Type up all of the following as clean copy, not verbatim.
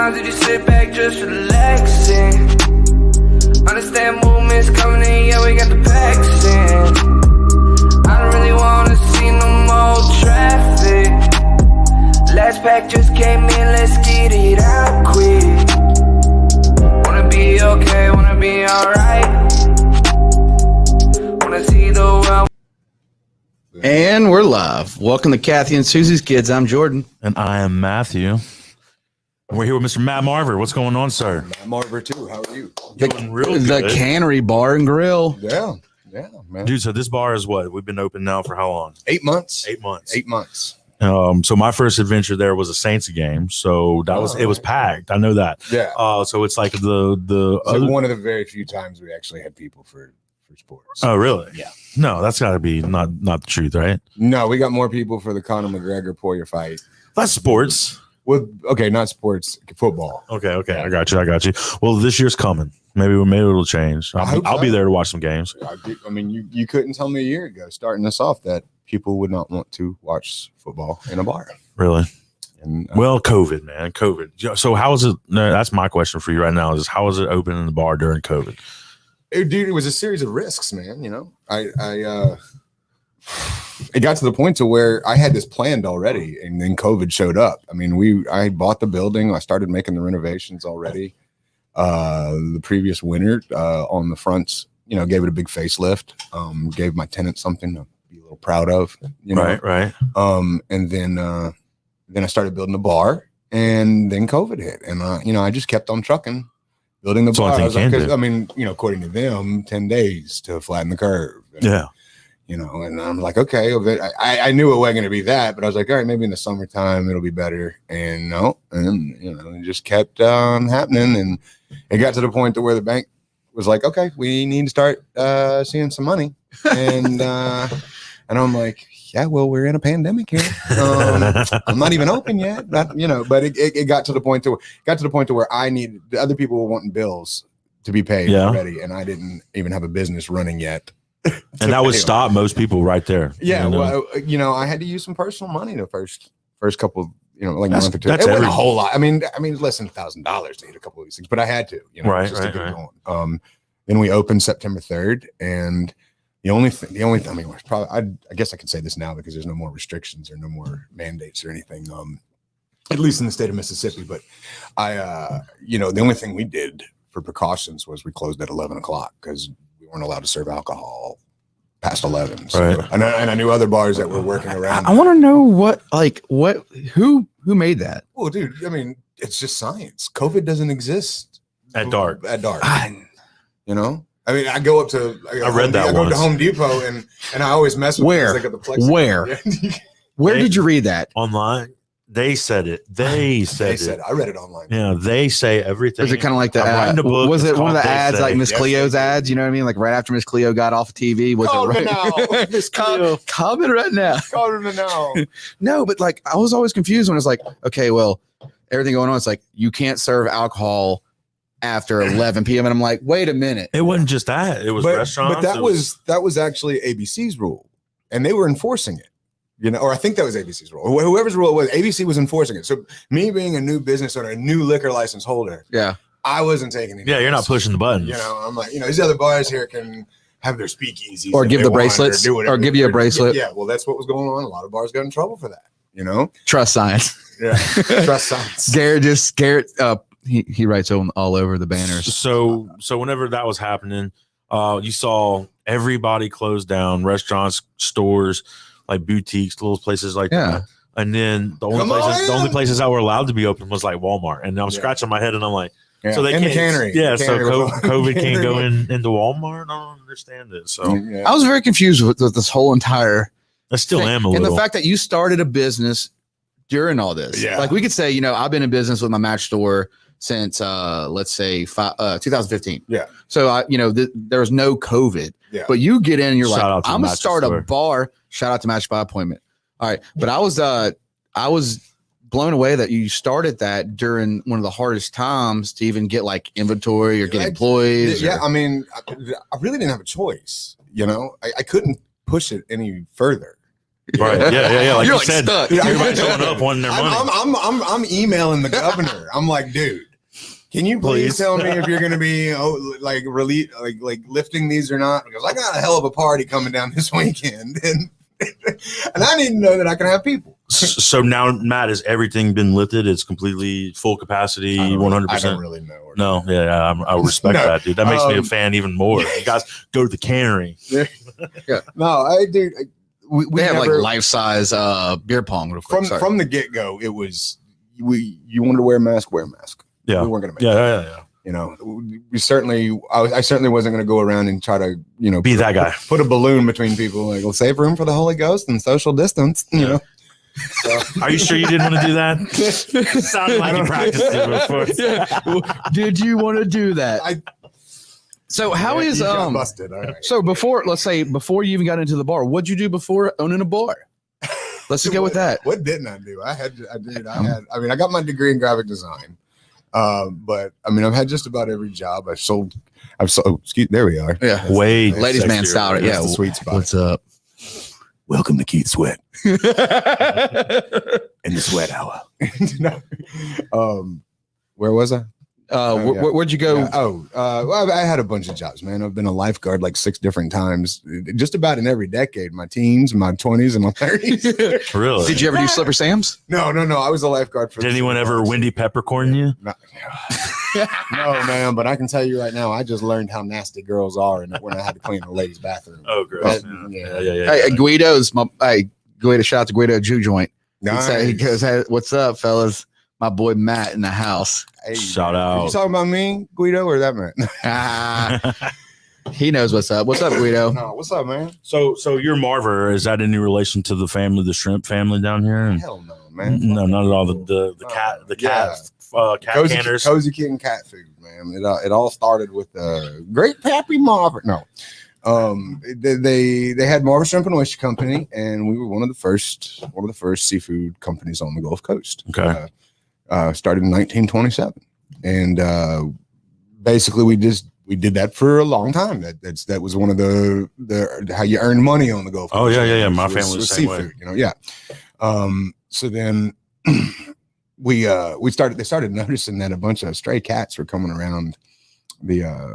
times did you sit back just relaxing? Understand movements coming in, yeah, we got the packs in. I don't really wanna see no more traffic. Last pack just came in, let's get it out quick. Wanna be okay, wanna be alright. Wanna see the world. And we're live. Welcome to Kathy and Susie's Kids. I'm Jordan. And I am Matthew. We're here with Mr. Matt Marver. What's going on, sir? Matt Marver, too. How are you? Doing real good. The Cannery Bar and Grill. Yeah, man. Dude, so this bar is what? We've been open now for how long? 8 months. 8 months. 8 months. So my first adventure there was a Saints game. So that it was packed. I know that. Yeah. So it's like It's like one of the very few times we actually had people for sports. Oh, really? Yeah. No, that's got to be not the truth, right? No, we got more people for the Conor McGregor Poirier fight. That's sports. Well, okay, not sports, football. Okay. I got you. Well, this year's coming. Maybe it'll change. I'll be there to watch some games. I mean, you couldn't tell me a year ago, starting us off, that people would not want to watch football in a bar. Really? And well, COVID, man, COVID. So how is it? No, that's my question for you right now. Is how is it open in the bar during COVID? Dude, it was a series of risks, man. You know, it got to the point to where I had this planned already, and then COVID showed up. I mean, I bought the building. I started making the renovations already. The previous winter, on the fronts, gave it a big facelift. Gave my tenants something to be a little proud of. Right. And then I started building the bar, and then COVID hit, and I just kept on trucking. Building the bar, according to them, 10 days to flatten the curve. And, yeah. And I'm like, okay, I knew it wasn't going to be that, but I was like, all right, maybe in the summertime it'll be better. And no, and it just kept happening. And it got to the point to where the bank was like, okay, we need to start seeing some money. And I'm like, yeah, well, we're in a pandemic here. I'm not even open yet, but it got to the point to where I needed, the other people were wanting bills to be paid already, and I didn't even have a business running yet. And that would stop most people right there. Yeah, well, I had to use some personal money the first couple, like that's, month or two. That's it wasn't a whole lot. I mean, less than $1,000 to eat a couple of these things, but I had to. Right. Then we opened September 3rd, and the only thing, I mean, probably, I guess I can say this now because there's no more restrictions or no more mandates or anything, at least in the state of Mississippi. But the only thing we did for precautions was we closed at 11 o'clock because we weren't allowed to serve alcohol past 11. So, right. And I knew other bars that were working around. I want to know who made that? Well, dude, I mean, it's just science. COVID doesn't exist at dark. I mean, I go up to. I read that I go to Home Depot and I always mess with where. Like the where? Where did you read that? Online. They said it. They said it. I read it online. Yeah, they say everything. Was it kind of like the was it one of the ads like Miss Cleo's ads? You know what I mean? Like right after Miss Cleo got off of TV. Was call it right now? Miss Cleo. Comment right now. Call me now. No, but like I was always confused when it's like, okay, well, everything going on. It's like you can't serve alcohol after 11 p.m. And I'm like, wait a minute. It wasn't just that. It was restaurants. But that was actually ABC's rule, and they were enforcing it. Or I think that was ABC's rule. Whoever's rule it was, ABC was enforcing it. So me being a new business owner, a new liquor license holder, I wasn't taking it. Yeah, you're not pushing the buttons. I'm like, these other bars here can have their speakeasies or give the bracelets or give you a bracelet. Yeah, well, that's what was going on. A lot of bars got in trouble for that. Trust science. Yeah, trust science. Garrett. He writes all over the banners. So whenever that was happening, you saw everybody close down, restaurants, stores, like boutiques, little places like that. And then the only places that were allowed to be open was like Walmart. And I'm scratching my head and I'm like, so they can't. The Cannery. Yeah, so COVID can't go into Walmart. I don't understand it. So I was very confused with this whole entire. I still am a little. And the fact that you started a business during all this. Yeah. Like we could say, I've been in business with my match store since let's say 2015. Yeah. So there was no COVID. Yeah. But you get in and you're like, I'm gonna start a bar. Shout out to Match by Appointment. All right. But I was blown away that you started that during one of the hardest times to even get like inventory or get employees. Yeah. I mean, I really didn't have a choice. I couldn't push it any further. Right. Yeah. Like You're you like said, stuck. everybody's showing up wanting their money. I'm emailing the governor. I'm like, dude, can you please tell me if you're going to be like lifting these or not? Because I got a hell of a party coming down this weekend, and I need to know that I can have people. So now, Matt, has everything been lifted? It's completely full capacity, 100%. I don't really know. No, I respect that, dude. That makes me a fan even more. You guys go to the Cannery. No, I do. We have like life-size beer pong. Real quick. From the get-go, it was you wanted to wear a mask, wear a mask. Yeah, we weren't going to make yeah. You know, I certainly wasn't going to go around and try to, be that guy. Put a balloon between people. Like, we'll save room for the Holy Ghost and social distance. You know. So. Are you sure you didn't want to do that? Sounded like you practiced it before. Yeah. Did you want to do that? So how is busted? All right. So before you even got into the bar, what'd you do before owning a bar? Let's just go with that. What didn't I do? I got my degree in graphic design. But I mean, I've had just about every job. I've sold. There we are. Yeah. Ladies man style. Yeah. The sweet spot. What's up? Welcome to Keith Sweat. In the sweat hour. Where was I? Where'd you go? Well, I had a bunch of jobs, man. I've been a lifeguard like 6 different times, just about in every decade. My teens, my 20s, and my 30s. Really? Did you ever do Slipper Sam's? No. I was a lifeguard for. Did anyone ever Wendy Peppercorn you? No, man. But I can tell you right now, I just learned how nasty girls are, and when I had to clean the ladies' bathroom. Oh, gross. Yeah. Hey, Guido's Guido. Shout out to Guido Jew Joint. Nice. He goes, "Hey, what's up, fellas? My boy Matt in the house." Hey, shout out. You talking about me, Guido, or that man? He knows what's up. What's up, Guido? No, what's up, man? So your Marver, is that any relation to the family, the shrimp family down here? Hell no, man. No, not at all. The cat canners. Cozy Kitten cat food, man. It all started with Great Pappy Marver. No. They had Marver Shrimp and Oyster Company, and we were one of the first seafood companies on the Gulf Coast. Okay. Started in 1927, and basically we did that for a long time. That was one of the how you earn money on the Gulf Coast. Oh yeah. My family was the same way. Yeah. So then they started noticing that a bunch of stray cats were coming around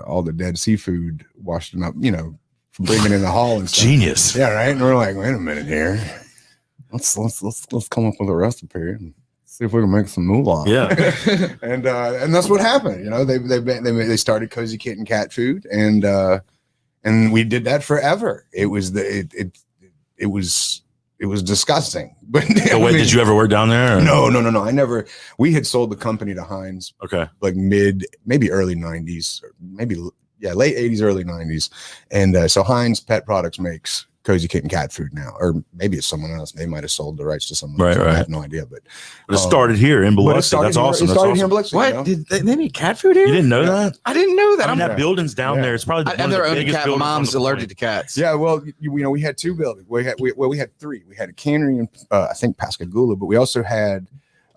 all the dead seafood, washing up, from bringing in the hall and stuff. Genius. Yeah, right. And we're like, wait a minute here. Let's come up with a recipe and see if we can make some moolah. Yeah. and that's what happened. They started Cozy Kitten cat food, and we did that forever. It was disgusting. But did you ever work down there? Or? No. I never. We had sold the company to Heinz. Okay. Like maybe early 90s, or maybe late 80s, early 90s, and so Heinz Pet Products makes Cozy Kitten cat food now, or maybe it's someone else. They might have sold the rights to someone else. Right. I have no idea, but it started here in Biloxi. That's awesome. It started here in Biloxi. What? Did they make cat food here? You didn't know that? I didn't know that. That building's down there. It's probably one of the biggest cat. My mom's allergic to cats. Yeah, well, we had 2 buildings. We had 3. We had a cannery in I think Pascagoula, but we also had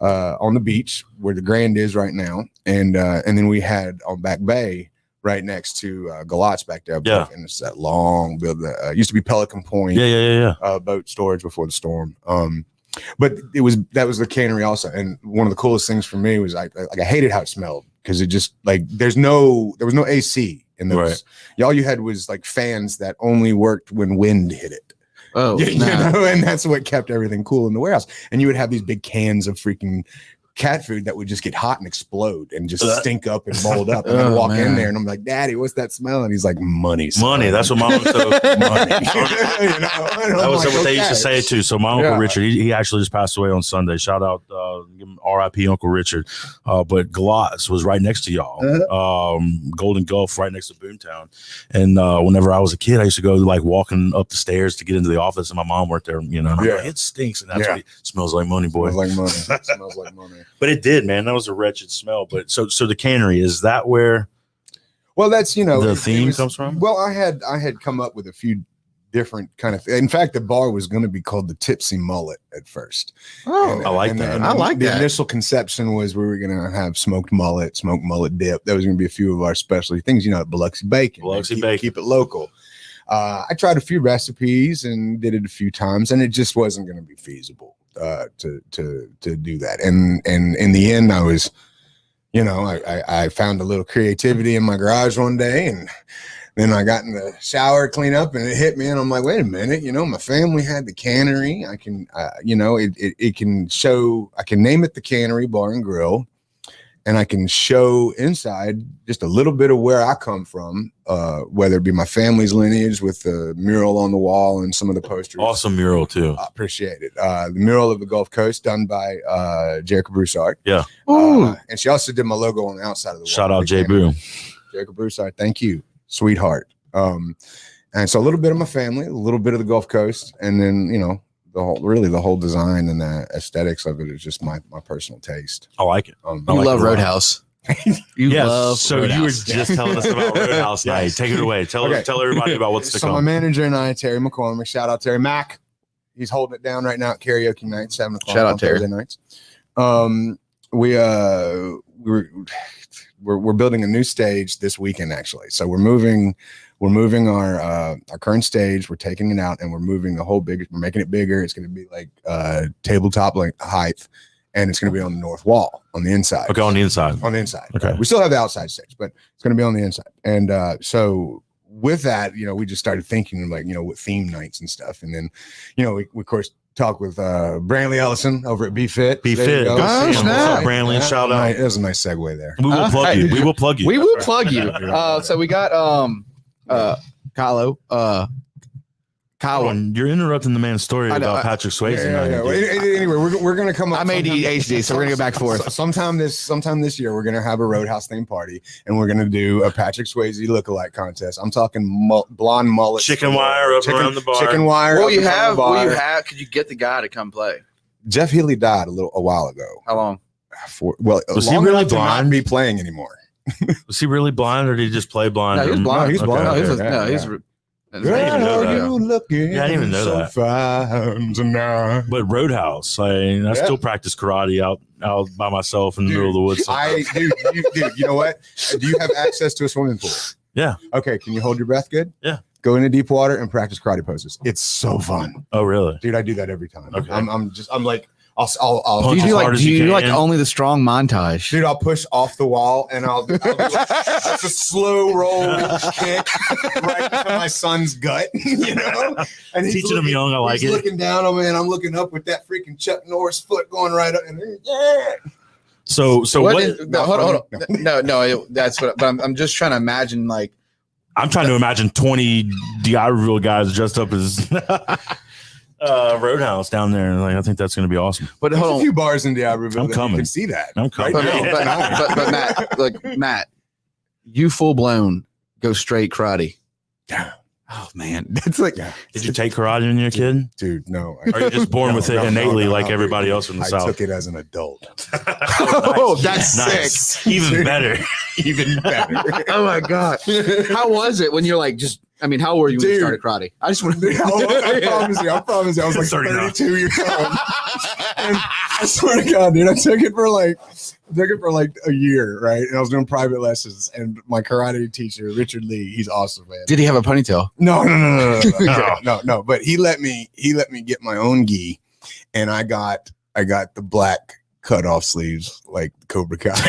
on the beach where the Grand is right now, and then we had on Back Bay, right next to Galatz back there. Yeah. And it's that long build that used to be Pelican Point. Yeah. Boat storage before the storm. But that was the cannery also. And one of the coolest things for me was I hated how it smelled, because it just there was no AC in those. Right. All you had was like fans that only worked when wind hit it. Oh, and that's what kept everything cool in the warehouse. And you would have these big cans of freaking cat food that would just get hot and explode and just stink up and mold up. And I'd walk in there and I'm like, "Daddy, what's that smell?" And he's like, "Money, son." Money. That's what Mom said. Money. That was what they used to say too. So my Uncle Richard, he actually just passed away on Sunday. Shout out, R.I.P. Uncle Richard. But Galatz was right next to y'all. Golden Gulf, right next to Boomtown. And whenever I was a kid, I used to go like walking up the stairs to get into the office, and my mom worked there. And I'm like, it stinks, and that's what it smells like. Money, boy. Smells like money. But it did, man. That was a wretched smell. But so the cannery, is that where? Well, that's the theme comes from. Well, I had come up with a few different kind of. In fact, the bar was going to be called the Tipsy Mullet at first. Oh, I like that. I like that. The initial conception was we were going to have smoked mullet dip. That was going to be a few of our specialty things. Biloxi bacon. Keep it local. I tried a few recipes and did it a few times, and it just wasn't going to be feasible to do that. And in the end, I was, I found a little creativity in my garage one day, and then I got in the shower, clean up, and it hit me, and I'm like, wait a minute, my family had the Cannery. I can, it can show, I can name it the Cannery Bar and Grill, and I can show inside just a little bit of where I come from, whether it be my family's lineage with the mural on the wall and some of the posters. Awesome mural too. I appreciate it. The mural of the Gulf Coast done by Jerica Broussard. Yeah. And she also did my logo on the outside of the wall. Shout out J Boo. Jerica Broussard. Thank you. Sweetheart. And so a little bit of my family, a little bit of the Gulf Coast, and then the whole design and the aesthetics of it is just my personal taste. I like it. You love Roadhouse. You love so Roadhouse. You were just telling us about Roadhouse night. Take it away. Tell everybody about what's to come. My manager and I, Terry McCormick, shout out Terry Mac. He's holding it down right now at karaoke night, 7 o'clock. Shout out Terry. Thursday nights. We're building a new stage this weekend, actually. So we're moving our current stage. We're taking it out and we're moving we're making it bigger. It's going to be like tabletop height, and it's going to be on the north wall on the inside. Okay, on the inside. On the inside. Okay. We still have the outside stage, but it's going to be on the inside. And so with that, we just started thinking what theme nights and stuff. And then, we of course talk with Brantley Ellison over at BFit. BFit. What's up, Brantley? Shout out. That was a nice segue there. We will plug you. We will plug you. We will plug you. So we got Kyle, you're interrupting the man's story about Patrick Swayze. Anyway, we're gonna come up. I'm ADHD, so we're gonna go back and forth. Sometime this year, we're gonna have a Roadhouse theme party, and we're gonna do a Patrick Swayze lookalike contest. I'm talking blonde mullet, chicken wire up around the bar. Chicken wire. Will you have? Could you get the guy to come play? Jeff Healy died a while ago. How long? Was he really blind? Not be playing anymore. Was he really blind, or did he just play blind? No, he's blind. He's blind. I didn't even know that. Fine tonight. But Roadhouse, I still practice karate out by myself in the middle of the woods. Dude, you know what? Do you have access to a swimming pool? Yeah. Okay. Can you hold your breath good? Yeah. Go into deep water and practice karate poses. It's so fun. Oh, really? Dude, I do that every time. Okay. I'm like, I'll do you like only the strong montage? Dude, I'll push off the wall and I'll do that's a slow roll kick right to my son's gut, And he's teaching him young, I like it. He's looking down on me and I'm looking up with that freaking Chuck Norris foot going right up. And yeah. So what? Hold on. No, that's what. But I'm just trying to imagine I'm trying to imagine 20 D'Iberville guys dressed up as Roadhouse down there. I think that's going to be awesome. But there's a few bars in D'Iberville. I'm coming. You can see that. I'm coming. Right? But Matt, you full blown go straight karate. Oh man, that's like. Did you take karate when you were a kid? Dude, no. Are you just born with it innately like everybody else in the South? I took it as an adult. Oh, that's sick. Even better. Even better. Oh my god, how was it when you're how old were you when you started karate? I just want to. I promise you, I was like 32 years old. And I swear to God, dude, I took it for a year, right? And I was doing private lessons, and my karate teacher, Richard Lee, he's awesome, man. Did he have a ponytail? No. But he let me get my own gi, and I got the black cutoff sleeves like Cobra Kai.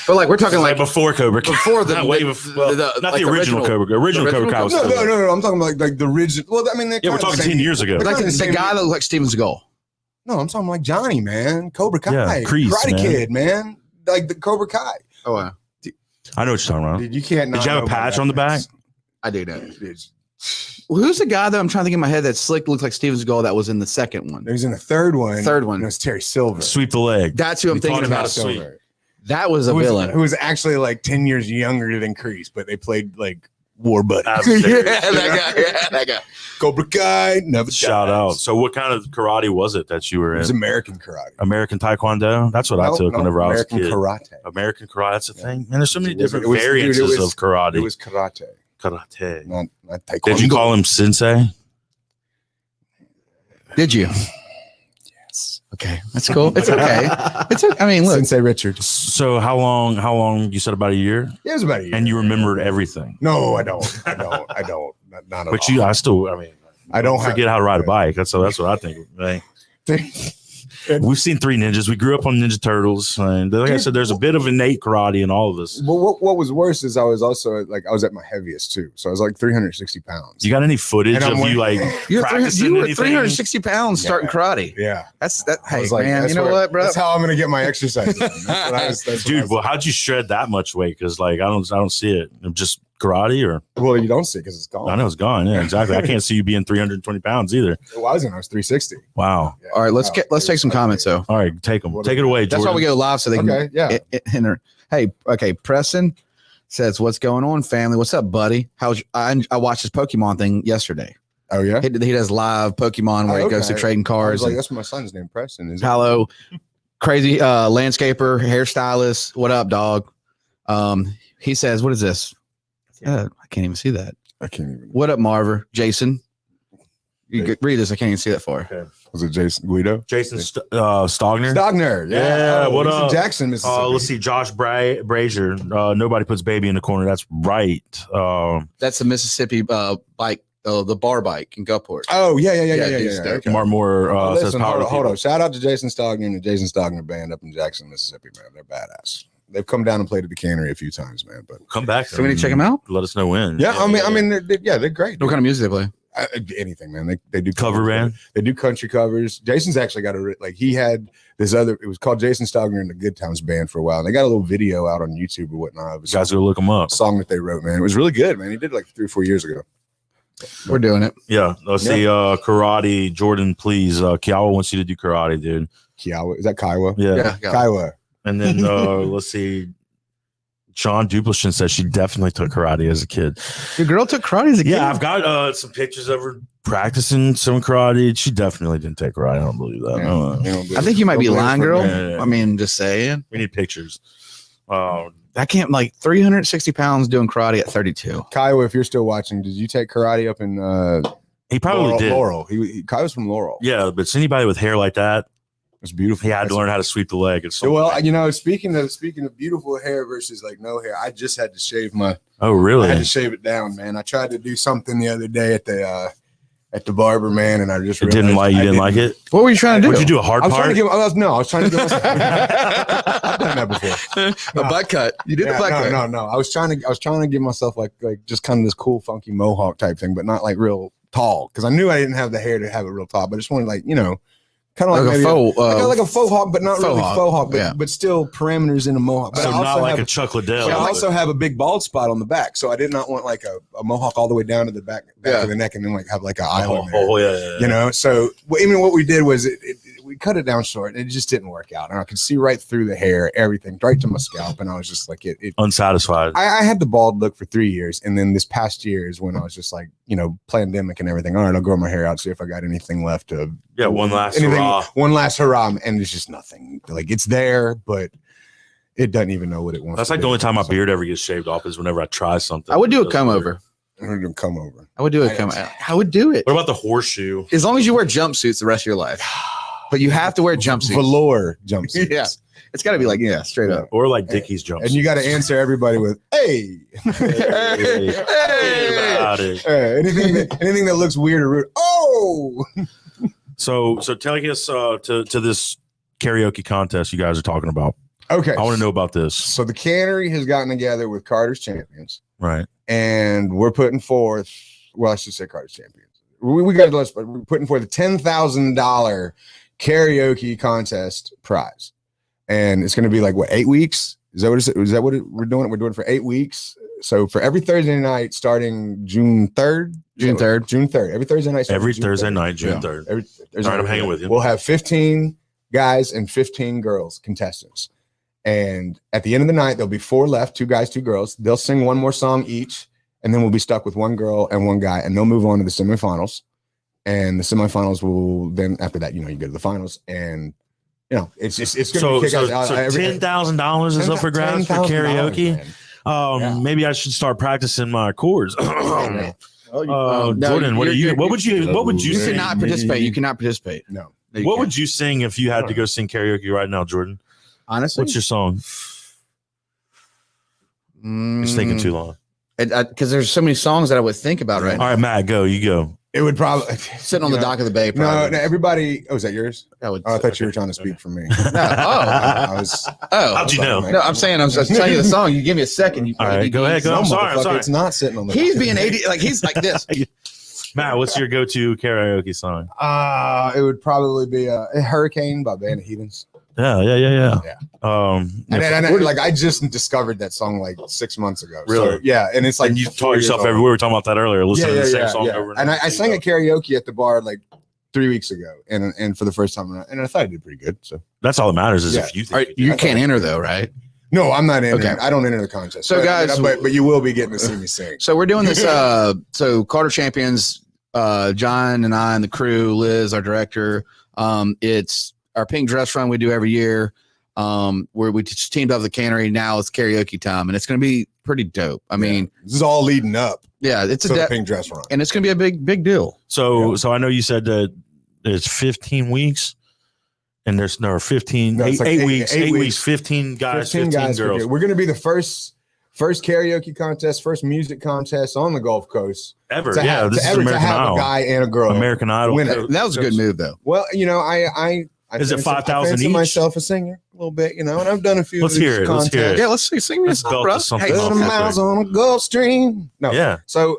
But we're talking before Cobra Kai. Before the not the original Cobra Kai. Original Cobra Kai was no. I'm talking about like the original. Well, I mean, we're talking 10 years ago. Like the guy that looked like Steven Seagal. No, I'm talking like Johnny, man. Cobra Kai. Yeah, Kreese, Karate Kid, man. Like the Cobra Kai. Oh, wow. I know what you're talking about. Dude, you can't. Did you have a patch on the back? I do know. Well, who's the guy that I'm trying to think in my head that slick looks like Steven Seagal that was in the second one? He was in the third one. It was Terry Silver. Sweep the leg. That's who I'm thinking about. Silver. That was a villain. Who was actually like 10 years younger than Kreese, but they played like war buddies. That guy. Cobra Kai, never shout out. So what kind of karate was it that you were in? It was American karate. American Taekwondo? That's what I took whenever I was a kid. American karate. That's the thing. Man, there's so many different variances of karate. It was karate. Not taekwondo. Did you call him sensei? Did you? Yes. Okay. That's cool. It's okay. Look. Sensei Richard. So how long you said about a year? Yeah, it was about a year. And you remembered everything? No, I don't. Not at but all. I don't forget how to ride a bike. That's what I think. Right? We've seen Three Ninjas. We grew up on Ninja Turtles, and like I said, there's a bit of innate karate in all of us. Well, what was worse is I was at my heaviest too, so I was like 360 pounds. You got any footage of you like practicing? You were 360 pounds starting karate. Yeah, that's that. Hey like, man, you know what, bro? That's how I'm gonna get my exercise. Dude, well, how'd you shred that much weight? Because like I don't see it. Just karate or you don't see it because it's gone. I know it's gone. Yeah, exactly. I can't see you being 320 pounds either. It wasn't. I was 360. Wow. Yeah. All right, let's take some comments though. All right, take them. Take it away, Jordan. That's why we go live so they can enter. Hey, okay, Preston says, "What's going on, family? What's up, buddy? I watched his Pokemon thing yesterday. Oh yeah, he does live Pokemon where he goes to trading cards. That's my son's name, Preston. Hello, crazy landscaper, hairstylist. What up, dog? He says, what is this? I can't even see that. I can't even. What up, Marver? Jason. You read this. I can't even see that far. Okay. Was it Jason Guido? Jason Stogner. Stogner. Yeah. What up? Jackson, Mississippi. Let's see. Josh Brazier. Nobody puts baby in the corner. That's right. That's the Mississippi bike. The bar bike in Gulfport. Oh, yeah. Okay. Mark Moore says power. Hold on. Shout out to Jason Stogner and the Jason Stogner band up in Jackson, Mississippi, man. They're badass. They've come down and played at the Cannery a few times, man. But come back. So we need to check them out. Let us know when. Yeah, they're great. What kind of music they play? Anything, man. They do cover band. They do country covers. Jason's actually got he had this other. It was called Jason Stogner and the Good Times Band for a while. And they got a little video out on YouTube or whatnot. You guys go look them up. Song that they wrote, man. It was really good, man. He did it like 3 or 4 years ago. We're doing it. Yeah. Let's see. Karate, Jordan, please. Kiowa wants you to do karate, dude. Kiowa, is that Kiowa? Yeah. Kiowa. And then let's see. Sean Duplichin says she definitely took karate as a kid. Your girl took karate as a kid? Yeah, I've got some pictures of her practicing some karate. She definitely didn't take karate. I don't believe that. Yeah. I think you might be lying, girl. Yeah. I mean, just saying. We need pictures. I can't, like 360 pounds doing karate at 32. Kiowa, if you're still watching, did you take karate up in he probably did. Laurel. Kiowa's from Laurel. Yeah, but it's anybody with hair like that. It's beautiful. He had to learn how to sweep the leg. Speaking of beautiful hair versus like no hair, I just had to shave my. Oh, really? I had to shave it down, man. I tried to do something the other day at the barber, man, and I just didn't like it. What were you trying to do? Would you do a hard part? I was trying to give myself. I've done that before. A butt cut. You did the butt cut. No. I was trying to give myself like just kind of this cool, funky mohawk type thing, but not like real tall because I knew I didn't have the hair to have it real tall. But I just wanted kind of like a faux hawk, but not really faux hawk, but still parameters in a mohawk. But so not like a Chuck Liddell. I also have a big bald spot on the back, so I did not want like a mohawk all the way down to the back of the neck, and then like have like an island there. You know. So what we did was we cut it down short, and it just didn't work out, and I could see right through the hair, everything, right to my scalp, and I was just like unsatisfied. I had the bald look for 3 years, and then this past year is when I was just like, pandemic and everything. All right, I'll grow my hair out, see if I got anything left to. Yeah, one last hurrah, and it's just nothing. Like it's there, but it doesn't even know what it wants. That's like the only time my beard ever gets shaved off is whenever I try something. I would do a comb over. I would do a comb over. I would do a comb over. I would do it. What about the horseshoe? As long as you wear jumpsuits the rest of your life. But you have to wear jumpsuits. Velour jumpsuits. Yeah. It's got to be like, straight up. Or like Dickies jumpsuits. And you got to answer everybody with, hey. Hey. Anything that looks weird or rude. Oh. So telling us to this karaoke contest you guys are talking about. Okay. I want to know about this. So the Cannery has gotten together with Carter's Champions. Right. And we're putting forth, I should say Carter's Champions. We're putting forth a $10,000 karaoke contest prize. And it's going to be like, 8 weeks? Is that what we're doing? We're doing it for 8 weeks. So for every Thursday night starting June 3rd. June 3rd. Every Thursday night. Every Thursday night, June 3rd. All right, I'm hanging with you. We'll have 15 guys and 15 girls contestants. And at the end of the night, there'll be 4 left, 2 guys, 2 girls. They'll sing one more song each. And then we'll be stuck with 1 girl and 1 guy. And they'll move on to the semifinals. And the semifinals will then, after that, you go to the finals. And, it's going to be so $10,000 is up for grabs for karaoke. Maybe I should start practicing my chords. Jordan, what would you You sing? cannot participate. You cannot participate. No. What would you sing if you had to go sing karaoke right now, Jordan? Honestly, what's your song? It's taking too long. because there's so many songs that I would think about right now. All right, Matt, go. You go. It would probably Sitting on the dock of the bay. No, everybody. Oh, is that yours? I thought you were trying to speak for me. No. I was. How'd you know? No, I'm saying I'm just telling you the song. You give me a second. All right, go ahead. Go. I'm sorry. It's not sitting on the. He's being 80. Like he's like this. Matt, what's your go-to karaoke song? It would probably be a Hurricane by Band of Heathens. Yeah. And like I just discovered that song like 6 months ago. Really? So, yeah, and it's like and you taught yourself everywhere. We were talking about that earlier. Listening to the same song over and I sang at karaoke at the bar like 3 weeks ago, and for the first time, and I thought I did pretty good. So that's all that matters is if you think you can't enter though, right? No, I'm not in. Okay. I don't enter the contest. So guys, but you will be getting to see me sing. So we're doing this. So Carter Champions, John and I and the crew, Liz, our director. It's our pink dress run we do every year. Where we just teamed up with the Cannery. Now it's karaoke time, and it's going to be pretty dope. I mean, this is all leading up. Yeah, it's a pink dress run, and it's going to be a big deal. So I know you said that it's 15 weeks, and there's 15 8 weeks, 8 weeks, 15 guys, 15 girls. We're going to be the first karaoke contest, first music contest on the Gulf Coast ever. To have a guy and a girl American Idol winner. That was a good move, though. Well, I is it 5,000 each? Myself a singer a little bit, and I've done a few. Let's hear it. Let's hear it. Yeah, let's see. Sing me a song, bro. Hey, miles on a Gulf Stream. No, yeah. So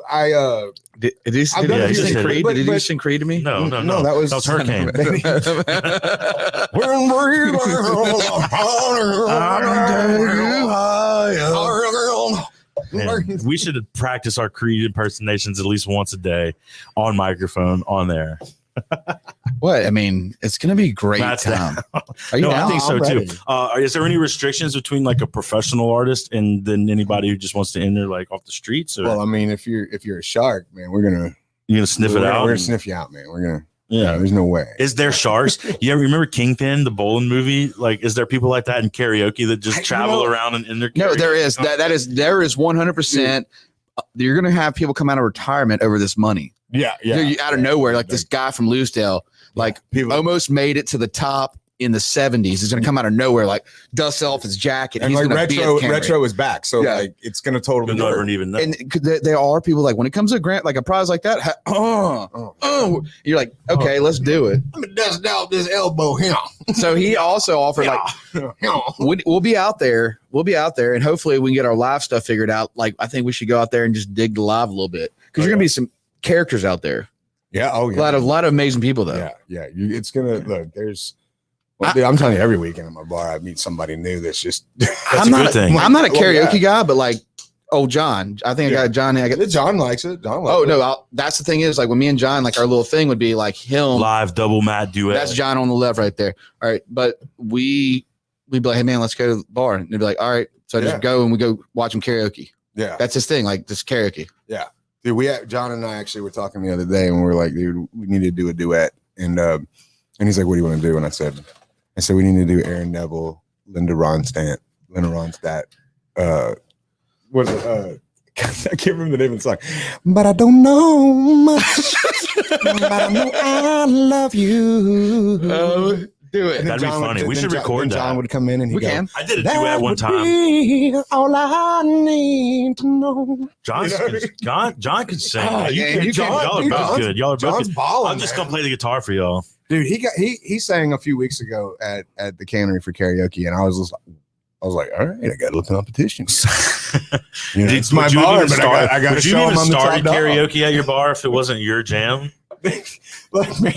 did you sing Creed? Did you sing Creed to me? No. That was Hurricane. Man, we should practice our Creed impersonations at least once a day on microphone on there. What? I mean, it's going to be great time. Are you no, down? I think so ready. too. Is there any restrictions between like a professional artist and then anybody who just wants to enter like off the streets? Or? Well, I mean, if you're a shark, man, you're gonna sniff it out. We're gonna sniff you out, man. We're gonna. Yeah, there's no way. Is there sharks? You ever remember Kingpin, the bowling movie? Like, is there people like that in karaoke that just travel around in their? No, there is. There is 100%. You're gonna have people come out of retirement over this money. Yeah. Out of nowhere, like this guy from Loosedale, like people almost made it to the top in the 70s. He's gonna come out of nowhere, like dust off his jacket. And he's like retro is back, so like it's gonna totally never even know. And there are people like when it comes to a grant, like a prize like that, you're like, okay, let's do it. I'm gonna dust out this elbow here. So he also offered we'll be out there. We'll be out there, and hopefully we can get our live stuff figured out. Like I think we should go out there and just dig the live a little bit because you're gonna be some characters out there. Yeah. Oh yeah. A lot of amazing people though. Yeah. It's gonna look. There's. Well, dude, I'm telling you, every weekend at my bar, I meet somebody new. That's just. I'm not a karaoke guy, but like, John. I think I got John. John likes it. That's the thing is like when me and John, like our little thing would be like him live double Matt duet. That's John on the left right there. All right, but we'd be like, hey man, let's go to the bar, and they'd be like, all right, so I just go and we go watch him karaoke. Yeah, that's his thing, like this karaoke. Yeah, dude, John and I actually were talking the other day, and we were like, dude, we need to do a duet, and he's like, what do you want to do? And I said, we need to do Aaron Neville, Linda Ronstadt. What's it? I can't remember the name of the song. But I don't know much. But I know I love you. Do it. That'd be funny. We should record that. John would come in and he can. I did a duet one time. All I need to know. John can sing. Y'all are both good. Y'all are both good. I'm just gonna play the guitar for y'all. Dude, he sang a few weeks ago at the Cannery for karaoke, and I was like, all right, I got a little competition. It's my bar, but I got to show them on the top dog. Karaoke at your bar if it wasn't your jam? Look, man.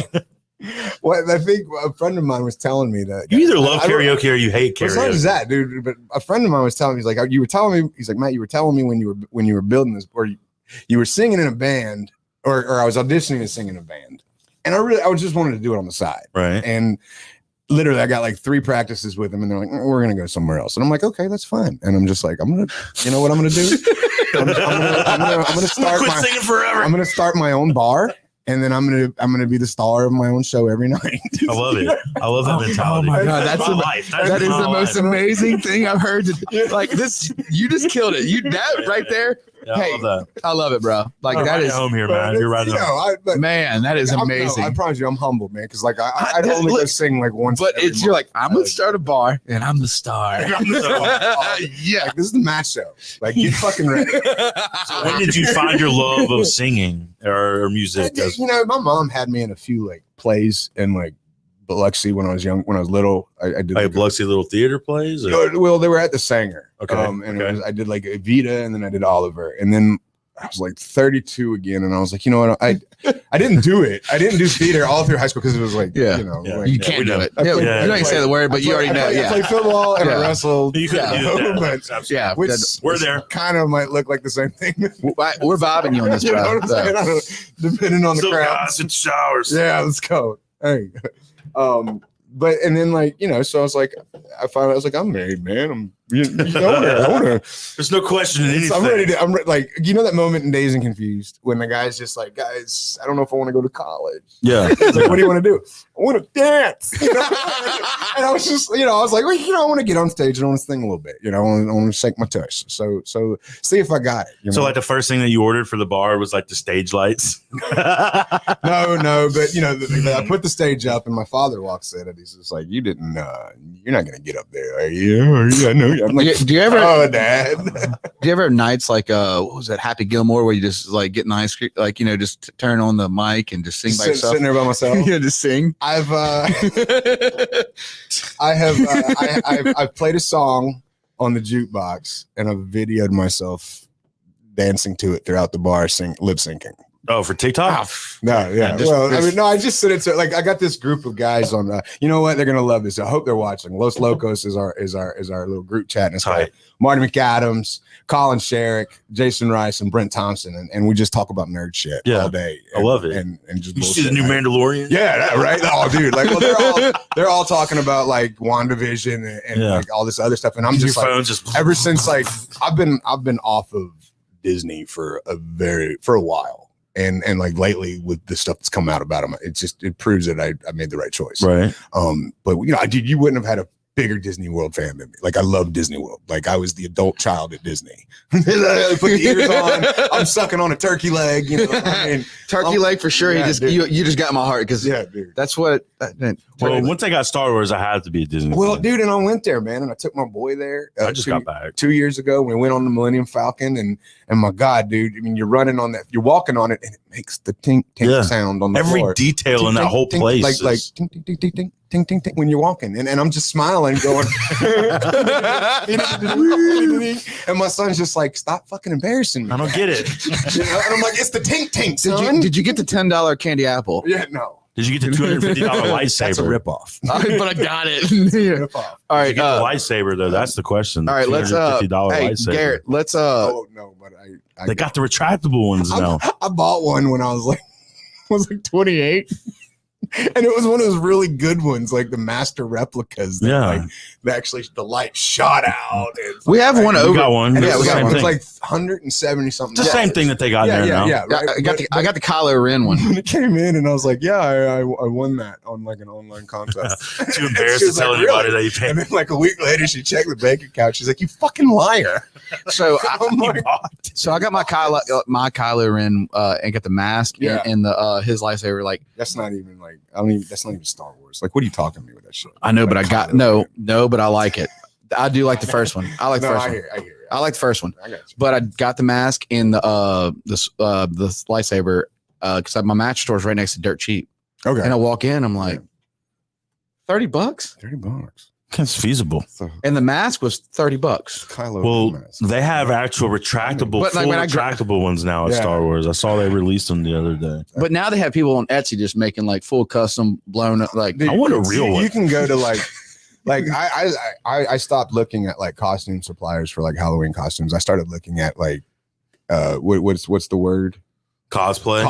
Well, I think a friend of mine was telling me that you either love karaoke or you hate karaoke. It's not just that, dude. But a friend of mine was telling me, he's like, you were telling me, he's like, Matt, you were telling me when you were building this, or you were singing in a band, or I was auditioning to sing in a band, and I just wanted to do it on the side, right? And literally, I got like 3 practices with them, and they're like, we're gonna go somewhere else, and I'm like, okay, that's fine. And I'm just like, you know what I'm gonna do? I'm gonna start singing forever. I'm gonna start my own bar. And then I'm gonna be the star of my own show every night. I love it. I love that mentality. Oh my god, that is the most amazing thing I've heard. Like this, you just killed it. That right there Yeah, I love that. I love it, bro. Like that is home here, man. You're right. Man, that is amazing. I promise you, I'm humble, man. Because like I'd only go sing like once. But it's you're like, I'm gonna start a bar and I'm the star. Yeah, like, this is the match show. Like, get fucking ready. So when did you find your love of singing or music? You know, my mom had me in a few like plays and like Biloxi when I was young, when I was little. I did like Biloxi little theater plays. Well, they were at the Sanger. Okay. And I did like Evita, and then I did Oliver, and then I was like 32 again, and I was like, you know what? I didn't do it. I didn't do theater all through high school because it was like, you know, like, you can't do it. You don't say the word, but you already know. I played football and I wrestled. You couldn't do that. Yeah, which we're there. Kind of might look like the same thing. We're vibing you on this, bro. Depending on the crowd. Guys in showers. Yeah, let's go. Hey. But and then like, you know, so I was like, I was like, I'm married, man. I'm I wanna, there's no question in anything. I'm ready to. Like, you know that moment in Dazed and Confused when the guy's just like, guys, I don't know if I want to go to college. Yeah. It's like, what do you want to do? I want to dance. You know? And I was just, you know, I was like, well, you know, I want to get on stage and I want to sing a little bit. You know, I want to shake my tush. So see if I got it. You know? So like the first thing that you ordered for the bar was like the stage lights. No, but you know, I put the stage up and my father walks in and he's just like, you didn't, you're not gonna get up there, are you? I know. I'm like, do you ever? Oh, Dad. Do you ever have nights like what was that, Happy Gilmore, where you just like get nice, like, you know, just turn on the mic and just sing by yourself? Sitting there by myself. Yeah, just sing. I've played a song on the jukebox and I've videoed myself dancing to it throughout the bar, lip syncing. Oh, for TikTok? No, yeah. Well, I mean, no, I just said it to, like, I got this group of guys on. You know what? They're gonna love this. I hope they're watching. Los Locos is our little group chat, and it's like Marty McAdams, Colin Sherrick, Jason Rice, and Brent Thompson, and we just talk about nerd shit all day. I love it. And just you see the new Mandalorian? Yeah, right. Oh, dude, like, well, they're all talking about like WandaVision and like all this other stuff, and I'm just like, ever since like I've been off of Disney for a while. And like lately with the stuff that's come out about him, it proves that I made the right choice. Right. But you know, you wouldn't have had a bigger Disney World fan than me. Like, I love Disney World. Like, I was the adult child at Disney. Put the ears on. I'm sucking on a turkey leg. You know, I mean, turkey leg for sure. Yeah, you just got my heart because dude. That's what. Well, once I got Star Wars, I had to be a Disney. Well, fan. dude, and I went there, man, and I took my boy there. I just got back 2 years ago. We went on the Millennium Falcon, and my God, dude, I mean, you're running on that, you're walking on it, and it makes the tink tink sound on the every floor. detail in that whole place, like tink tink tink tink tink. Ting, ting, ting, when you're walking, and I'm just smiling, going, and my son's just like, stop fucking embarrassing me. I don't get it. You know? And I'm like, it's the tink tink, son. Did you get the $10 candy apple? Yeah, no. Did you get the $250 lightsaber? That's a ripoff. But I got it. All right, you get the lightsaber though. That's the question. All right, let's $250 hey, lightsaber. Garrett, let's Oh no, but they got the retractable ones now. I bought one when I was like 28. And it was one of those really good ones, like the master replicas. That, like, actually the light shot out. We have one over. We got one. Yeah, we got one. It's like 170 something. It's the same thing that they got there now. Yeah, right. I got the Kylo Ren one. When it came in, and I was like, I won that on like an online contest. Too embarrassed to tell anybody that you paid. And then like a week later, she checked the bank account. She's like, you fucking liar. So I got my Kylo Ren and got the mask and the his lightsaber. Like, that's not even like that's not even Star Wars. Like, what are you talking to me with that shit? I know, but I got no, but I like it. I do like the first one. I like the first one. I hear. I like the first one. I got you. But I got the mask and the lightsaber because my match store is right next to Dirt Cheap. Okay. And I walk in, I'm like, $30? $30. It's feasible. And the mask was $30. Well, they have actual retractable, retractable ones now at Star Wars. I saw they released them the other day. But now they have people on Etsy just making like full custom blown up. Like, I want a real one. You can go to like I stopped looking at like costume suppliers for like Halloween costumes. I started looking at like what's the word? Cosplay.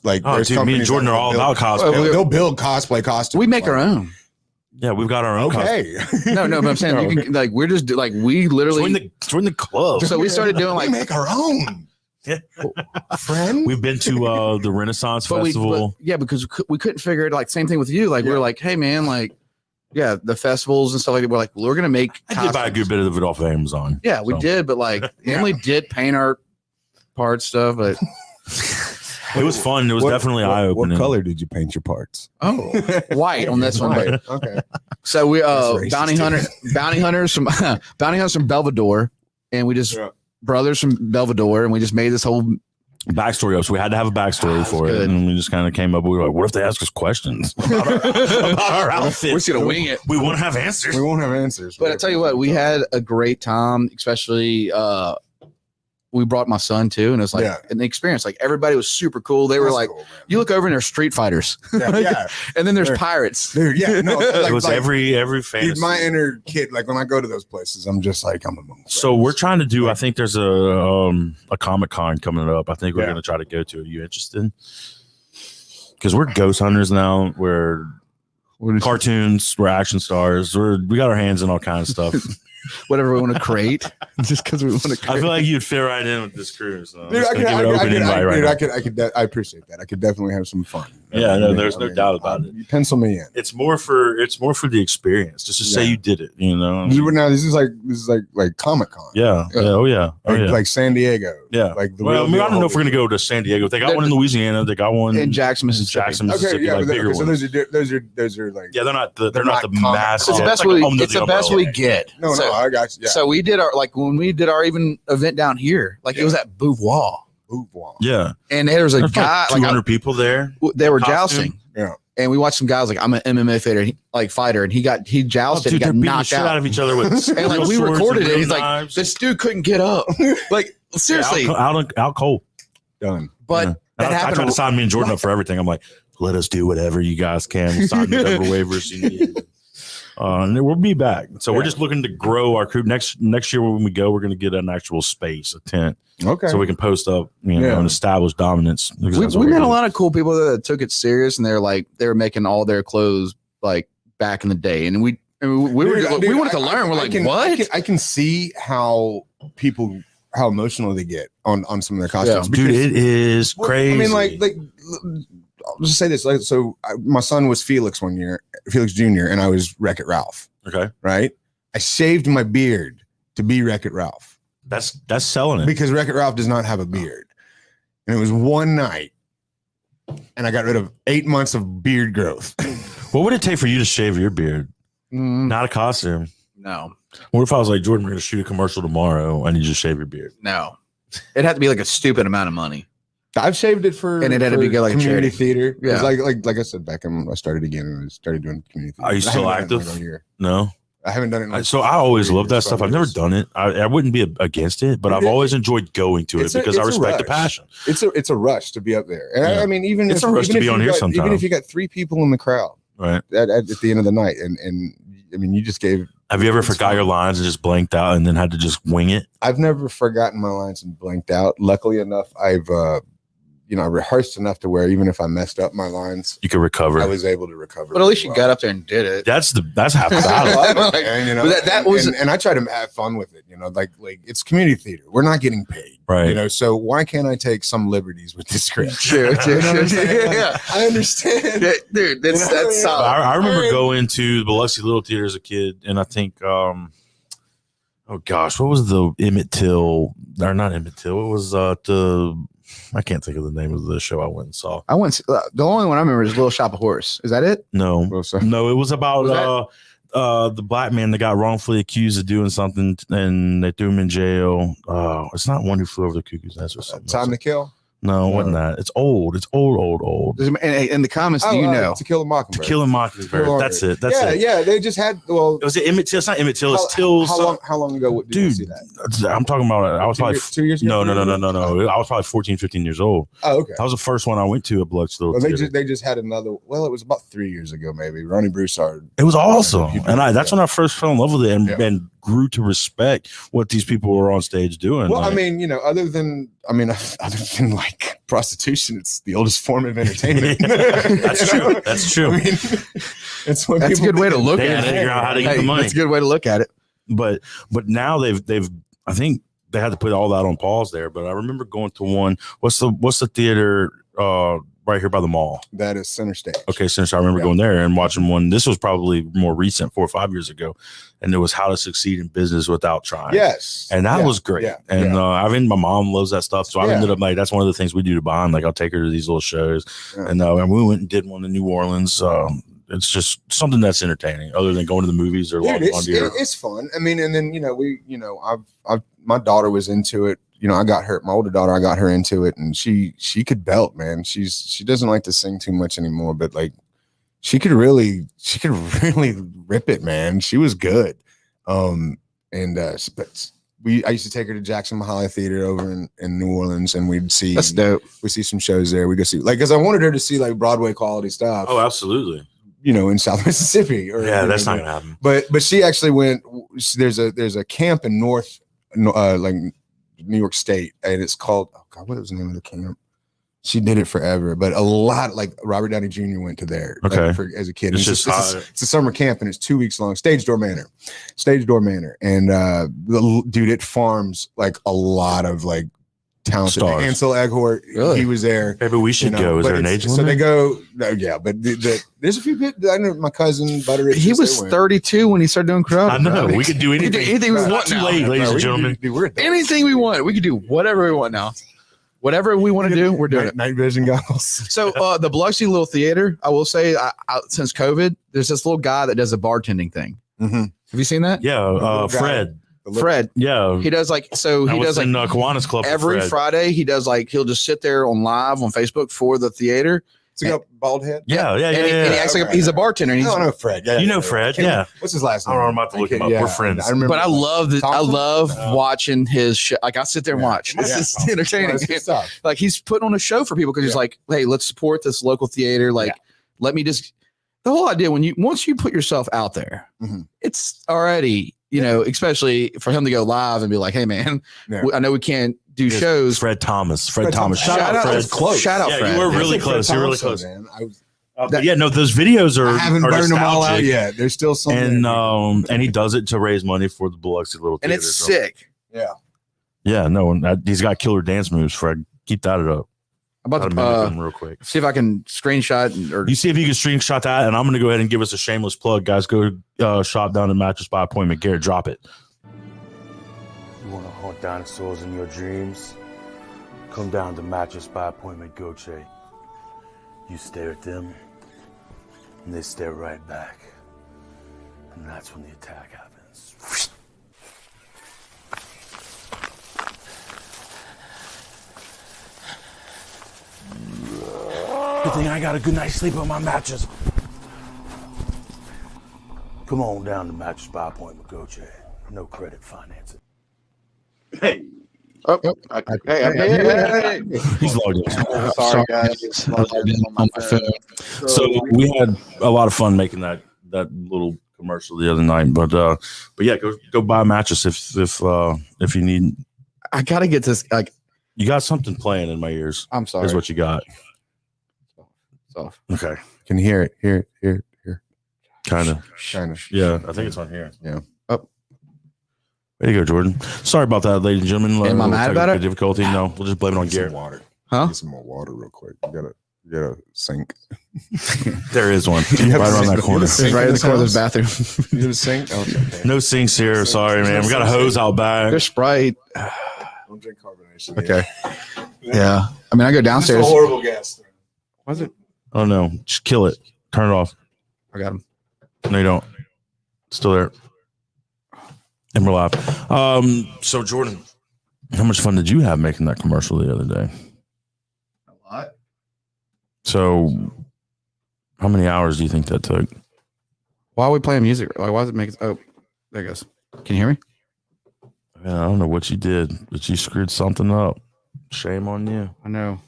Like, oh, dude, me and Jordan are all about cosplay. They'll build cosplay costumes. We make our own. Yeah, we've got our own. Okay. No, but I'm saying you can, like, we're just like, we literally join the club. So we started doing like, we make our own. Yeah. Friend. We've been to the Renaissance Festival. Because we couldn't figure it. Like, same thing with you. Like, we were like, hey man, like, the festivals and stuff like that. We're like, we're gonna make. I did buy a good bit of it off of Amazon. Yeah, we did, but like Emily did paint our part stuff, but it was fun. It was definitely eye-opening. What color did you paint your parts? Oh, white on this one. But, okay. So we bounty hunters from Belvedere, and we just brothers from Belvedere, and we just made this whole backstory up. So we had to have a backstory for it, and we just kind of came up. We were like, "What if they ask us questions about our outfit? We're just gonna wing it. We won't have answers. We won't have answers." But I tell you what, we had a great time, especially. We brought my son too, and it was like an experience. Like everybody was super cool. They were like, cool, you look over and there's street fighters, and then there's pirates. It was like, every fantasy. Dude, my inner kid, like when I go to those places, I'm just like, I'm among friends. So we're trying to do. I think there's a Comic-Con coming up. I think we're going to try to go to. Are you interested? Because we're ghost hunters now. We're cartoons. We're action stars. We got our hands in all kinds of stuff. Whatever we want to create, just because we want to create. I feel like you'd fit right in with this crew. So dude, I appreciate that. I could definitely have some fun. Yeah, no, there's no doubt about it. You pencil me in. It's more for the experience. Just to say you did it, you know. Now this is like Comic-Con. Yeah. Like San Diego. Yeah. Like I don't know if we're gonna go to San Diego. They got one in Louisiana. They got one in Jackson, Mississippi. Okay, bigger so ones. those are like they're not the massive. It's the best we get. No, I got you. Yeah. So we did when we did our even event down here, like it was at Beauvoir. Yeah. And there was a guy, like 200 people there. They were jousting. Yeah. And we watched some guys like I'm an MMA fighter, and he jousted, he got knocked out of each other with. And like we recorded it. He's like, this dude couldn't get up. Like seriously, out cold. Done. But that happened. I tried to sign me and Jordan up for everything. I'm like, let us do whatever you guys can. We'll sign whatever waivers you need. And we'll be back. So we're just looking to grow our crew. Next year when we go, we're going to get an actual space, a tent. Okay. So we can post up, and establish dominance. We met a lot of cool people that took it serious, and they were making all their clothes like back in the day. And we wanted to learn. We're like, what? I can see how emotional they get on some of their costumes. Dude, it is crazy. I mean, like I'll just say this. Like, so my son was Felix one year, Felix Jr., and I was Wreck-It Ralph. Okay. Right. I shaved my beard to be Wreck-It Ralph. That's selling it, because Wreck-It Ralph does not have a beard, and it was one night, and I got rid of 8 months of beard growth. What would it take for you to shave your beard? Not a costume. No. What if I was like, Jordan, we're gonna shoot a commercial tomorrow, and you just shave your beard? No. It'd have to be like a stupid amount of money. I've shaved it and it had to be good, like community theater. Yeah, like I said, back when I started again and I started doing community theater. Are you still active? No, I haven't done it. So I always loved that stuff. I've never done it. I wouldn't be against it, but I've always enjoed going to it because I respect the passion. It's a rush to be up there, and I mean, even it's a rush to be on here sometimes. Even if you got 3 people in the crowd, right at the end of the night, and I mean, you just gave. Have you ever forgot your lines and just blanked out and then had to just wing it? I've never forgotten my lines and blanked out. Luckily enough, I've I rehearsed enough to where even if I messed up my lines, you could recover. I was able to recover. But at least you got up there and did it. That's half the battle. And I try to have fun with it. Like it's community theater. We're not getting paid, right? So why can't I take some liberties with this script? Sure. Yeah, I understand, dude. That's solid. I remember going to the Biloxi Little Theater as a kid, and I think, oh gosh, what was the Emmett Till? Or not Emmett Till? It was I can't think of the name of the show I went and saw. The only one I remember is Little Shop of Horse. Is that it? No, it was about the black man that got wrongfully accused of doing something and they threw him in jail. It's not One Who Flew Over the Cuckoo's Nest or something. Time to Kill? No, it wasn't that. It's old. It's old. In the comments, do you know? To Kill a Mockingbird. To Kill a Mockingbird. That's it. Yeah. They just had. Well, was it Emmett Till? It's not Emmett Till. It's Till's. How long ago did you see that? I'm talking about. I was probably 2 years ago. No. I was probably 14, 15 years old. Oh, okay. That was the first one I went to at Biloxi Little Theater. They just had another. Well, it was about 3 years ago, maybe. Ronnie Broussard. It was awesome, and that's when I first fell in love with it and grew to respect what these people were on stage doing. Well, I mean, other than like prostitution, it's the oldest form of entertainment. That's true. That's true. I mean, that's a good way to look at it. Figure out how to get the money. That's a good way to look at it. But now they've I think they had to put all that on pause there. But I remember going to one. What's the theater right here by the mall. That is Center Stage. Okay, Center Stage. I remember going there and watching one. This was probably more recent, 4 or 5 years ago, and it was How to Succeed in Business Without Trying. Yes, and that was great. Yeah. And I mean, my mom loves that stuff, so I ended up like that's one of the things we do to bond. Like I'll take her to these little shows, and we went and did one in New Orleans. It's just something that's entertaining, other than going to the movies or it's fun. I mean, and then I've my daughter was into it. I got her, my older daughter, I got her into it, and she could belt, man. She doesn't like to sing too much anymore, but like she could really rip it, man. She was good. But I used to take her to Jackson Mahalia Theater over in New Orleans, and we'd see that's dope. We see some shows there. We go see because I wanted her to see like Broadway quality stuff. Oh, absolutely. In South Mississippi, that's not gonna happen. But she actually went. There's a camp in North, like New York State, and it's called. Oh God, what was the name of the camp? She did it forever, but a lot like Robert Downey Jr. went to there. Okay, as a kid, it's a summer camp, and it's 2 weeks long. Stage Door Manor, and dude, it farms like a lot of like talented stars. Ansel Elgort, really? He was there. Maybe we should go. Is there an age limit? So they go. No, yeah, but there's a few people. I know my cousin Butteridge. He was 32 when he started doing karaoke. I know. We could do anything. Anything we want. Too late, ladies and gentlemen. Anything we want. We could do whatever we want now. Whatever we want to do, we're doing it. Night vision goggles. So the Biloxi little theater, I will say, since COVID, there's this little guy that does a bartending thing. Mm-hmm. Have you seen that? Yeah, Fred. Yeah, he does like so. He does like Kiwanis Club every Friday. He does like he'll just sit there on live on Facebook for the theater. So he got bald head. Yeah. And he acts like he's a bartender. And I don't know Fred. Yeah, you know Fred. Yeah. What's his last name? I'm about to look him up. We're friends. I remember. But I love that. I love watching his show. Like I sit there and watch. This is entertaining. Like he's putting on a show for people because he's like, hey, let's support this local theater. Like, let me just. The whole idea once you put yourself out there, it's already. Especially for him to go live and be like, hey, man, I know we can't do shows. Fred Thomas. Shout out, Fred. Shout out, Fred. You were really close. You're really close. Man. Those videos are. I haven't burned them all out yet. There's still some. And he does it to raise money for the Biloxi Little Theater. And it's sick. Yeah. Yeah, no, he's got killer dance moves, Fred. Keep that up. I'm about to real quick. See if I can screenshot. You see if you can screenshot that, and I'm going to go ahead and give us a shameless plug, guys. Go shop down at Mattress by Appointment. Garrett, drop it. You want to hunt dinosaurs in your dreams? Come down to Mattress by Appointment, Goche. You stare at them, and they stare right back, and that's when the attack happens. Good thing I got a good night's sleep on my mattress. Come on down to Mattress by Appointment, Goche. No credit financing. Hey. Hey. He's logged in. Sorry, guys. On my phone. So we had a lot of fun making that little commercial the other night, but yeah, go buy a mattress if you need. I gotta get this. Like, you got something playing in my ears. I'm sorry. Is what you got. Off. Okay. Can you hear it? Here. Kind of. Yeah, I think it's on here. Yeah. Oh. Way to go, Jordan. Sorry about that, ladies and gentlemen. Am I mad about it? Difficulty. No, we'll just blame it on Garrett. Some water. Huh? Get some more water real quick. You gotta sink. There is one right around that corner. Right in the corner of the bathroom. You have a sink? Oh, okay. No sinks here. Sorry, man. We got a hose out back. There's Sprite. Don't drink carbonation. Okay. Yeah. I mean, I go downstairs. It's a horrible gas. Was it? Oh no! Just kill it. Turn it off. I got him. No, you don't. Still there. And we're live. So Jordan, how much fun did you have making that commercial the other day? A lot. So, how many hours do you think that took? Why are we playing music? Like, why is it making? Oh, there it goes. Can you hear me? Man, I don't know what you did, but you screwed something up. Shame on you. I know.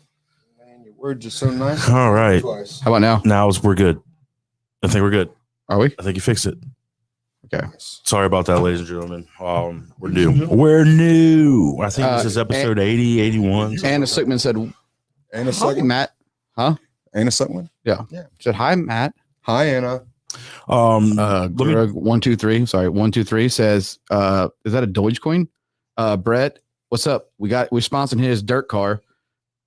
Man, your words are so nice. All right. Twice. How about now? Now we're good. I think we're good. Are we? I think you fixed it. Okay. Sorry about that, ladies and gentlemen. We're new. We're new. I think this is episode 80, 81. Anna Suckman said, Anna hi, Suckman? Matt. Huh? Anna Suckman? Yeah. Said, hi, Matt. Hi, Anna. Greg 123. Sorry, 123 says, is that a Dogecoin? Brett, what's up? We're sponsoring his dirt car.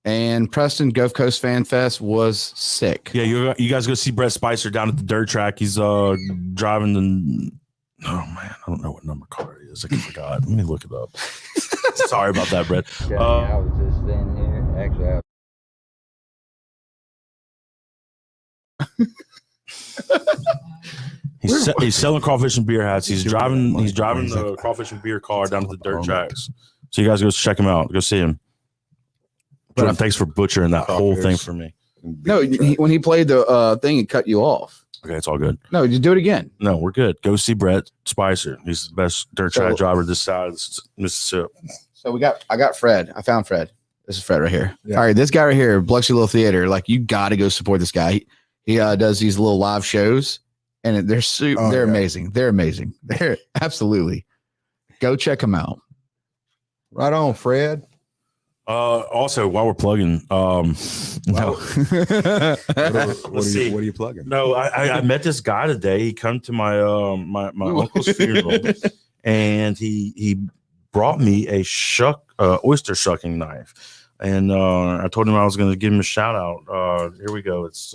And Preston Gulf Coast Fan Fest was sick. Yeah, you guys go see Brett Spicer down at the dirt track. He's driving the. Oh man, I don't know what number car it is. I forgot. Let me look it up. Sorry about that, Brett. I was just standing here. Actually, He's selling crawfish and beer hats. He's driving the crawfish and beer car down to the dirt tracks. So you guys go check him out. Go see him. Jordan, thanks for butchering that whole thing for me. No, when he played the thing, it cut you off. Okay, it's all good. No, you do it again. No, we're good. Go see Brett Spicer. He's the best dirt track driver this side of Mississippi. So I got Fred. I found Fred. This is Fred right here. Yeah. All right, this guy right here, Biloxi Little Theater. Like, you got to go support this guy. He does these little live shows, and they're amazing. They're amazing. They're absolutely. Go check them out. Right on, Fred. Also, while we're plugging, What are you plugging? No, I met this guy today. He come to my my uncle's funeral, and he brought me a oyster shucking knife, and I told him I was going to give him a shout out. Here we go. It's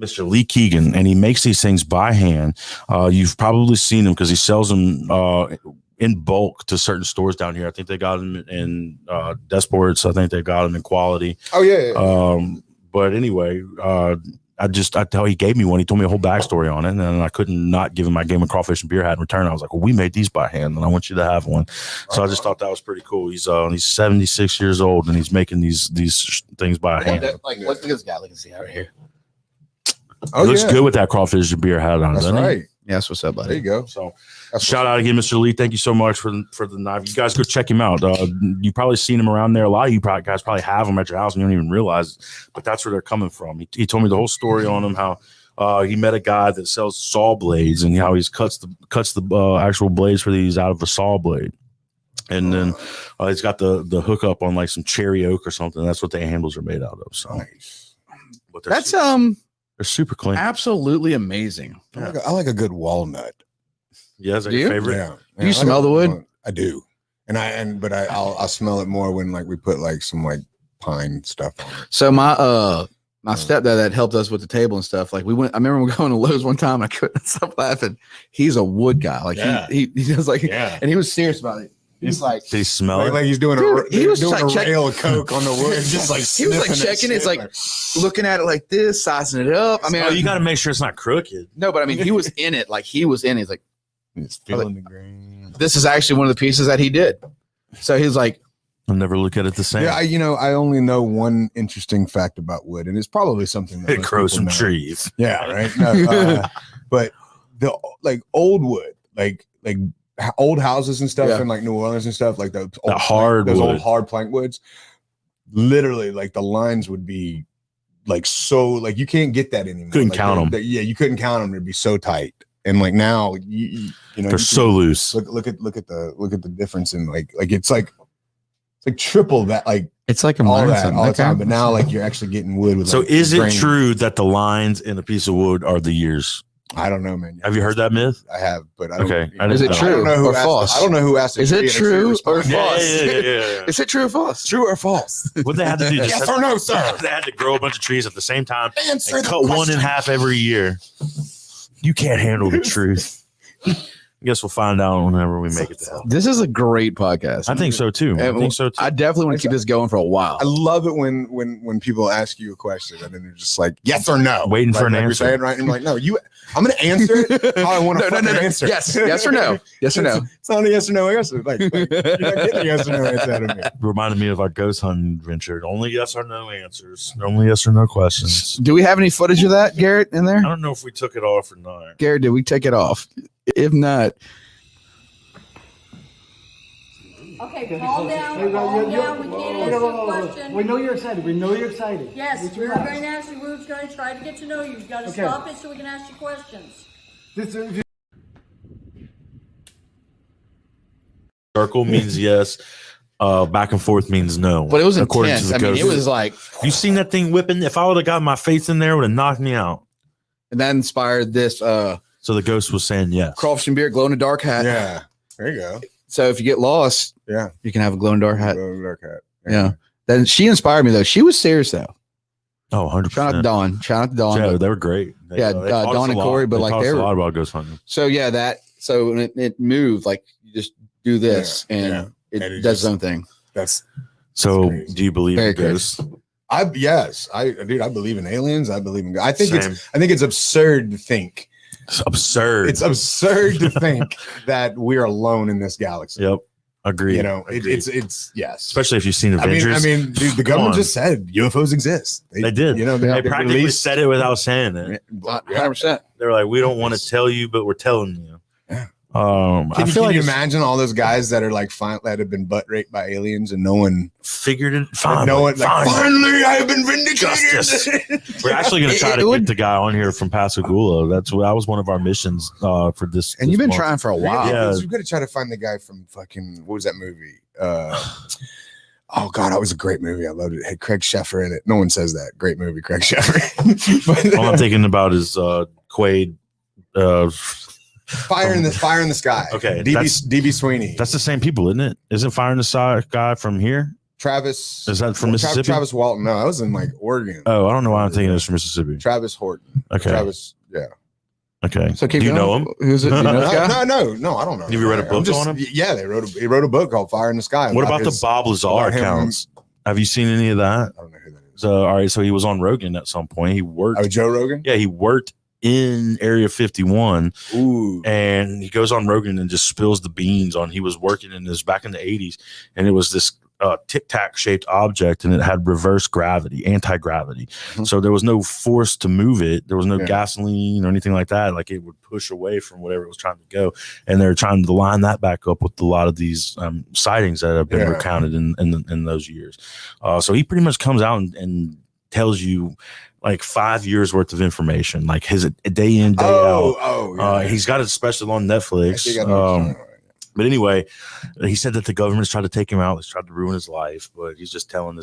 Mr. Lee Keegan, and he makes these things by hand. You've probably seen him because he sells them in bulk to certain stores down here. I think they got them in Desports. I think they got them in Quality. Oh yeah. But anyway, he gave me one. He told me a whole backstory on it, and I couldn't not give him my game of crawfish and beer hat in return. I was like, well, we made these by hand, and I want you to have one. So I just thought that was pretty cool. He's 76 years old, and he's making these things by hand. Look at this guy. Look at this guy right here. He looks good with that crawfish and beer hat on. That's right. Yeah, that's what's up, buddy. There you go. So shout out again, Mr. Lee. Thank you so much for the knife. You guys go check him out. You probably seen him around there. A lot of you guys probably have them at your house and you don't even realize, but that's where they're coming from. He told me the whole story on him, how he met a guy that sells saw blades and how he cuts the actual blades for these out of a saw blade. And then he's got the hookup on like some cherry oak or something. That's what the handles are made out of. So nice. But That's they're super clean. absolutely amazing. I like a good walnut. Yeah, is that Do your you? favorite? Yeah. Do you smell the wood? I do. But I'll smell it more when like we put like some like pine stuff on it. So my stepdad that helped us with the table and stuff. Like I remember we were going to Lowe's one time. And I couldn't stop laughing. He's a wood guy. Like he does like, and he was serious about it. He's like, did he smell it? Like he's doing he was doing like a rail of coke on the wood, just like he was like checking it, like looking at it like this, sizing it up. I mean, you got to make sure it's not crooked. No, but I mean, he was in it. Like he was in it. He's like, he's feeling the grain. this is actually one of the pieces that he did. So he's like, I'll never look at it the same. Yeah, I only know one interesting fact about wood, and it's probably something that it grows some trees. Yeah, right. No, but the like old wood, like old houses and stuff in like New Orleans and stuff, like those old hard plank woods. Literally, like the lines would be like so, like you can't get that anymore. Couldn't like, count them. Yeah, you couldn't count them. It'd be so tight. And like now, you know, they're so loose. Look at the difference in like it's like triple that, like it's like a all that all the time. But now like you're actually getting wood with. So like, is it grain. true that the lines in a piece of wood are the years? I don't know, man. Have you heard that myth? I have, but I don't. Okay. Is it true or false? I don't know who asked. Is it true or false? Yeah. Is it true or false? True or false? What they had to do? Yes or no, sir? They had to grow a bunch of trees at the same time Answer and the cut one question. in half every year. You can't handle the truth. I guess we'll find out whenever we make it to hell. This is a great podcast. I think so too. I definitely want to keep this going for a while. I love it when people ask you a question and then they're just like yes or no, waiting for an like answer. You're saying, right? And I'm like, no, I'm going to answer it how I want to answer. Yes or no. Yes or no. It's not a yes or no answer. Like you're not getting a yes or no answer out of me. Reminded me of our ghost hunting adventure. Only yes or no answers. Only yes or no questions. Do we have any footage of that, Garrett, in there? I don't know if we took it off or not. Garrett, did we take it off? If not, okay, calm down, calm down. We can't answer the question. We know you're excited. Yes, Just we're relax. going to ask you. We're going to try to get to know you. You've got to Okay. stop it so we can ask you questions. Circle means yes. Back and forth means no. but it was according intense. to I the mean, it ghost. was like, You seen that thing whipping? If I would have got my face in there, it would have knocked me out. and that inspired this So the ghost was saying yes. crawfish and beer glow in the dark hat. Yeah, there you go. So if you get lost, Yeah, you can have a glow in the dark hat. Dark hat. Yeah. Then she inspired me though. She was serious though. Oh, 100%. Shout out to Dawn. Yeah, they were great. Dawn and Corey, but like they were a lot about ghost hunting. So so it moved, like you just do this and it does its own thing. That's do you believe in ghosts? I believe in aliens. I believe in. I think it's absurd to think. It's absurd. It's absurd to think that we're alone in this galaxy. Yep. Agree. You know, it's yes. Especially if you've seen Avengers. I mean, dude, the government just said UFOs exist. They did. You know, they practically said it without saying it. 100%. They were like, we don't want to tell you, but we're telling you. Yeah. Can you imagine all those guys that are like that have been butt raped by aliens and no one figured it? Finally, I have been vindicated. We're actually going to try to get the guy on that from Pascagoula. That was one of our missions for this. And you've been trying for a while. Yeah, we've got to try to find the guy from fucking what was that movie? Oh God, that was a great movie. I loved it. It had Craig Sheffer in it. No one says that. Great movie, Craig Sheffer. All I'm thinking about is Quaid. Fire in the Sky. Okay, DB Sweeney. That's the same people, isn't it? Isn't Fire in the Sky from here? Travis. Is that from Mississippi? Travis Walton. No, I was in like Oregon. Oh, I don't know why I'm thinking it was from Mississippi. Travis Horton. Okay. Travis. Yeah. Okay. So do you know him? Who's it? You know this guy? No, I don't know. Have you read a book on him? Yeah, he wrote a book called Fire in the Sky. What about the Bob Lazar accounts? Have you seen any of that? I don't know who that is. So all right, so he was on Rogan at some point. He worked. Oh, Joe Rogan? Yeah, he worked in Area 51. Ooh. And he goes on Rogan and just spills the beans on he was working in this back in the 80s, and it was this tic-tac shaped object, and it had reverse gravity, anti-gravity. Mm-hmm. So there was no force to move it. There was no gasoline or anything like that. Like it would push away from whatever it was trying to go. And they're trying to line that back up with a lot of these sightings that have been recounted in those years. So he pretty much comes out and tells you like 5 years worth of information, like his day in, day out. He's got it special on Netflix. But anyway, he said that the government's tried to take him out. They tried to ruin his life, but he's just telling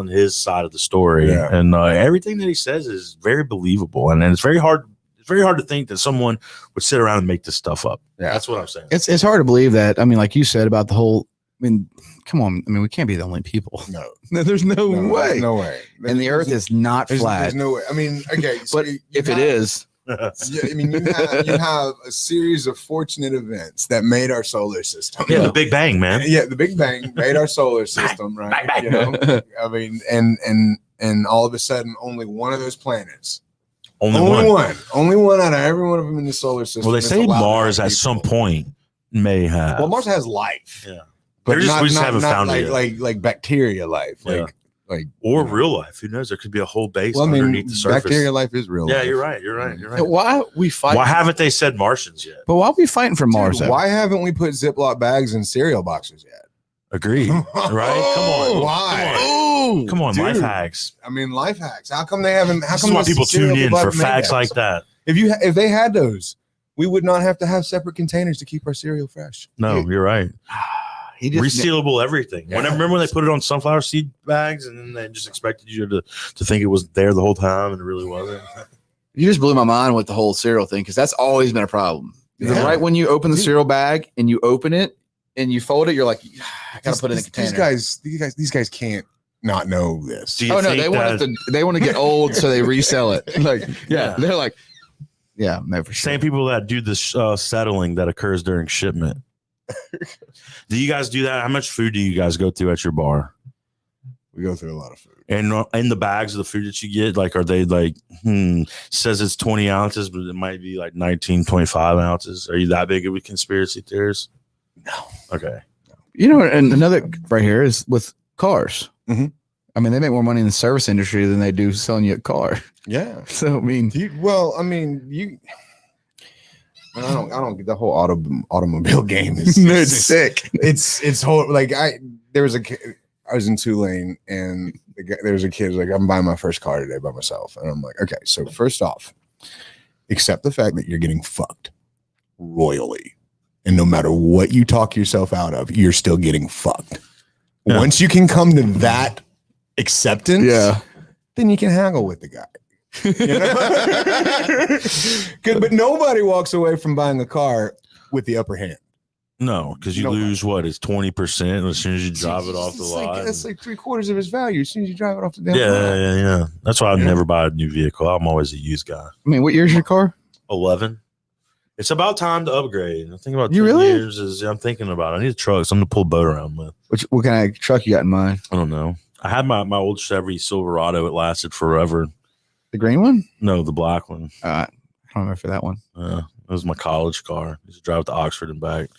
his side of the story. Yeah. And everything that he says is very believable. And it's very hard. It's very hard to think that someone would sit around and make this stuff up. Yeah. That's what I'm saying. It's hard to believe that. I mean, like you said about the whole, come on. I mean, we can't be the only people. No, there's no way. No way. And the earth is not flat. There's no way. I mean, okay. But if it is. Yeah, I mean, you have a series of fortunate events that made our solar system. Yeah, the Big Bang, man. Yeah, the Big Bang made our solar system, right? Bang. You know, I mean, and all of a sudden, only one of those planets, only one out of every one of them in the solar system. Well, they say Mars at some point may have. Well, Mars has life. Yeah, but we just haven't found it. Like bacteria life. Or real life. Who knows? There could be a whole base underneath the surface. Bacteria life is real. Yeah, life. you're right. Why are we fighting? Why haven't they said Martians yet? But why are we fighting for Mars? Why haven't we put Ziploc bags in cereal boxes yet? Agreed. Right? Come on. Why? Come on, life hacks. I mean, life hacks. How come they haven't? How come why people tune in for facts like that? If they had those, we would not have to have separate containers to keep our cereal fresh. No, you're right. Resealable everything. Yeah. Remember when they put it on sunflower seed bags and then they just expected you to think it was there the whole time and it really wasn't? You just blew my mind with the whole cereal thing because that's always been a problem. Yeah. Right when you open the cereal bag and you open it and you fold it, you're like, I gotta put it in a container. These guys can't not know this. They want to get old, so they resell it. Like, they're like, no, for sure. Same people that do this settling that occurs during shipment. Do you guys do that? How much food do you guys go through at your bar? We go through a lot of food. And in the bags of the food that you get, like, are they like, says it's 20 ounces, but it might be like 19, 25 ounces. Are you that big of a conspiracy theorist? No. Okay. You know, and another right here is with cars. Mm-hmm. I mean, they make more money in the service industry than they do selling you a car. Yeah. So, I mean, I don't get the whole automobile game is it's sick. It's whole like I was in Tulane and there was a kid who's like, I'm buying my first car today by myself. And I'm like, okay, so first off, accept the fact that you're getting fucked royally. And no matter what you talk yourself out of, you're still getting fucked. Yeah. Once you can come to that acceptance, then you can haggle with the guy. But nobody walks away from buying a car with the upper hand. No, because you lose what is 20% as soon as you drive it off the lot. That's like 3/4 of its value as soon as you drive it off the damn lot. Yeah. That's why I never buy a new vehicle. I'm always a used guy. I mean, what year's your car? 11. It's about time to upgrade. I think about 10 years. I'm thinking about it. I need a truck, something to pull a boat around with. What kind of truck you got in mind? I don't know. I had my old Chevy Silverado. It lasted forever. The green one? No, the black one. I don't remember for that one. It was my college car. I used to drive to Oxford and back.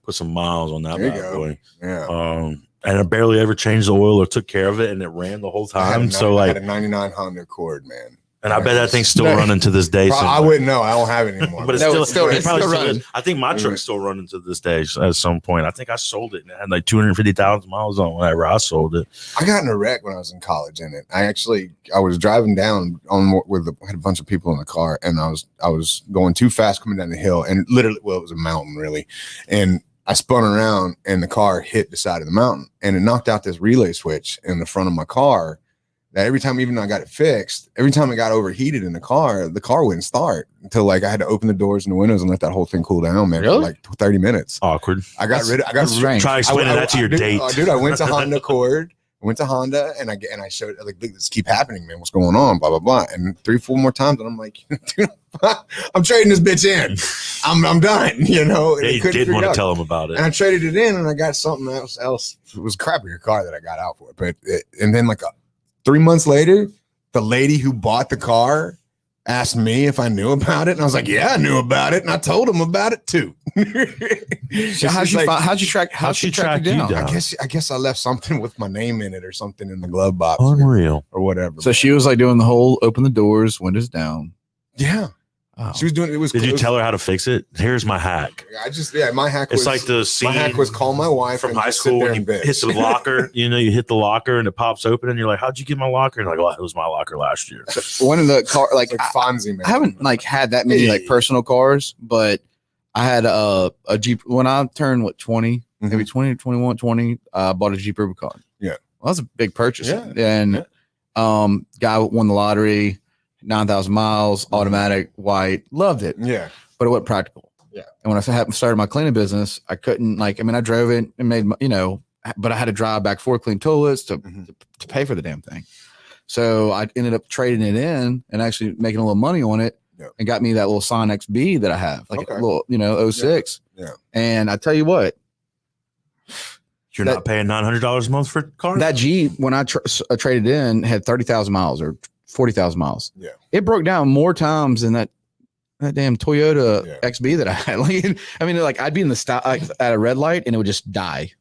Put some miles on that bad boy. Yeah. And I barely ever changed the oil or took care of it, and it ran the whole time. I had a 99 Honda Accord, man. And I bet that thing's still running to this day. I wouldn't know. I don't have it anymore. But it's still running. I think my truck's still running to this day at some point. I think I sold it and it had like 250,000 miles on whenever I sold it. I got in a wreck when I was in college in it. I was driving down had a bunch of people in the car, and I was going too fast coming down the hill, and literally, well, it was a mountain really, and I spun around and the car hit the side of the mountain, and it knocked out this relay switch in the front of my car. That every time, even though I got it fixed, every time it got overheated in the car wouldn't start until like I had to open the doors and the windows and let that whole thing cool down, man. Really? For like 30 minutes. Awkward. I got rid of. Try explaining that to your date. Dude, I went to Honda Accord. I went to Honda and I showed like, this keep happening, man. What's going on? Blah blah blah. And 3-4 more times, and I'm like, dude, I'm trading this bitch in. I'm done. You know. Yeah, you did want to tell him about it. And I traded it in, and I got something else. It was a crappier car that I got out for it. But and then like 3 months later, the lady who bought the car asked me if I knew about it, and I was like, "Yeah, I knew about it," and I told him about it too. So how'd she track you down? I guess I left something with my name in it or something in the glove box. Unreal or whatever. So she was like doing the whole open the doors, windows down. Yeah. Oh. She was doing it. Did you tell her how to fix it? Here's my hack. My hack was, it's like the scene. My hack was call my wife from high school when you hit the locker. You hit the locker and it pops open and you're like, "How'd you get my locker?" And you're like, "Well, it was my locker last year." One of the car like Fonzie, man. I haven't like had that many like personal cars, but I had a Jeep when I turned 20, maybe 20, 21, 20. Bought a Jeep Rubicon. Yeah, well, that was a big purchase. Yeah. And guy won the lottery. 9,000 miles, automatic, white, loved it. Yeah. But it wasn't practical. Yeah. And when I started my cleaning business, I couldn't I drove it and made, but I had to drive back 4 clean toilets to pay for the damn thing. So I ended up trading it in and actually making a little money on it and got me that little Scion XB that I have, like a little 06. Yeah. And I tell you what, you're not paying $900 a month for a car? That Jeep, when I traded in, had 30,000 miles or 40,000 miles. Yeah. It broke down more times than that damn Toyota XB that I had. I'd be in the stop at a red light and it would just die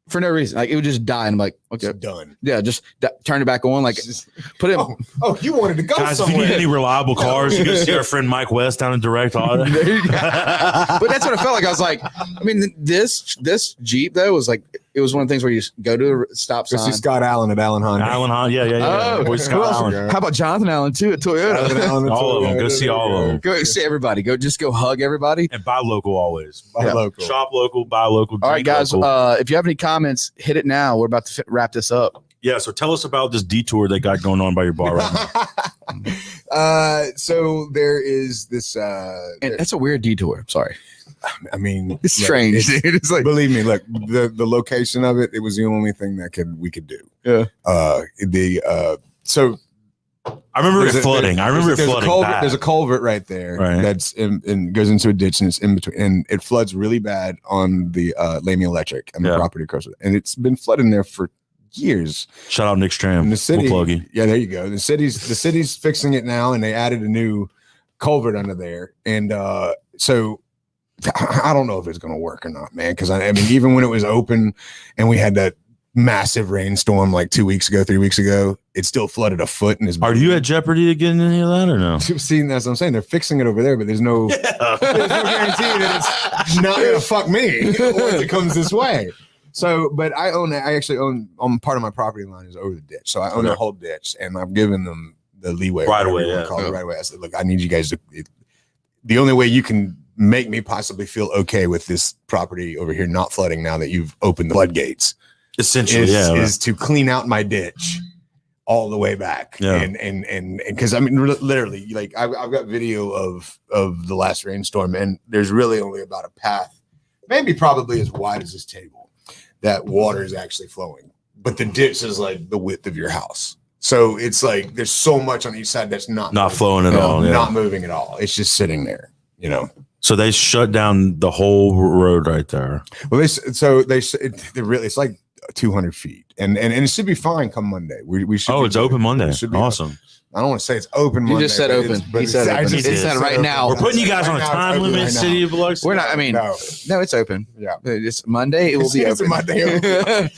for no reason. Like it would just die. And I'm like, okay, it's done. Yeah. Just turn it back on. Like put it. Oh, you wanted to go guys, somewhere. If you need any reliable cars, you go see our friend Mike West down in Direct Auto. But that's what I felt like. I was like, this Jeep though was like, it was one of the things where you just go to a stop sign. Go see Scott Allen at Allen Honda. Allen Honda, yeah. Oh, Scott Allen. How about Jonathan Allen too at Toyota? All of them. Go see all of them. Go see everybody. Go hug everybody. And buy local always. Buy local. Shop local. Buy local. All right, guys. If you have any comments, hit it now. We're about to wrap this up. Yeah. So tell us about this detour they got going on by your bar right now. So there is this. And that's a weird detour. Sorry. I mean, it's strange. It's like, believe me, look, the location of it was the only thing that we could do. Yeah. So I remember it flooding. I remember it flooding. There's a culvert right there that's and goes into a ditch and it's in between, and it floods really bad on the Lamy Electric and the property across it, and it's been flooding there for years. Shout out Nick Stram. And the city, we'll plug you. Yeah, there you go. The city's fixing it now, and they added a new culvert under there, and so. I don't know if it's going to work or not, man. Because I mean, even when it was open and we had that massive rainstorm like 3 weeks ago, it still flooded a foot. And are you at jeopardy of getting any of that or no? See, that's what I'm saying. They're fixing it over there, but there's no guarantee that it's not going to fuck me once it comes this way. So, but I actually own part of my property line is over the ditch, so I own the whole ditch, and I've given them the leeway right away. Right away. I said, look, I need you guys to. The only way you can make me possibly feel okay with this property over here not flooding now that you've opened the floodgates, essentially, is to clean out my ditch all the way back. Yeah. And because I mean, literally, like I've got video of the last rainstorm, and there's really only about a path maybe probably as wide as this table, that water is actually flowing. But the ditch is like the width of your house. So it's like there's so much on each side that's not flowing at all. Yeah. Not moving at all. It's just sitting there, you know. So they shut down the whole road right there. Well, it's like 200 feet, and it should be fine come Monday. We should. Oh, it's open Monday. Awesome. I don't want to say it's open Monday. You just said open. He said open. He said right now. We're putting you guys on a time limit, City of Biloxi. We're not. I mean, no, it's open. Yeah, it's Monday. It will be open. Monday. But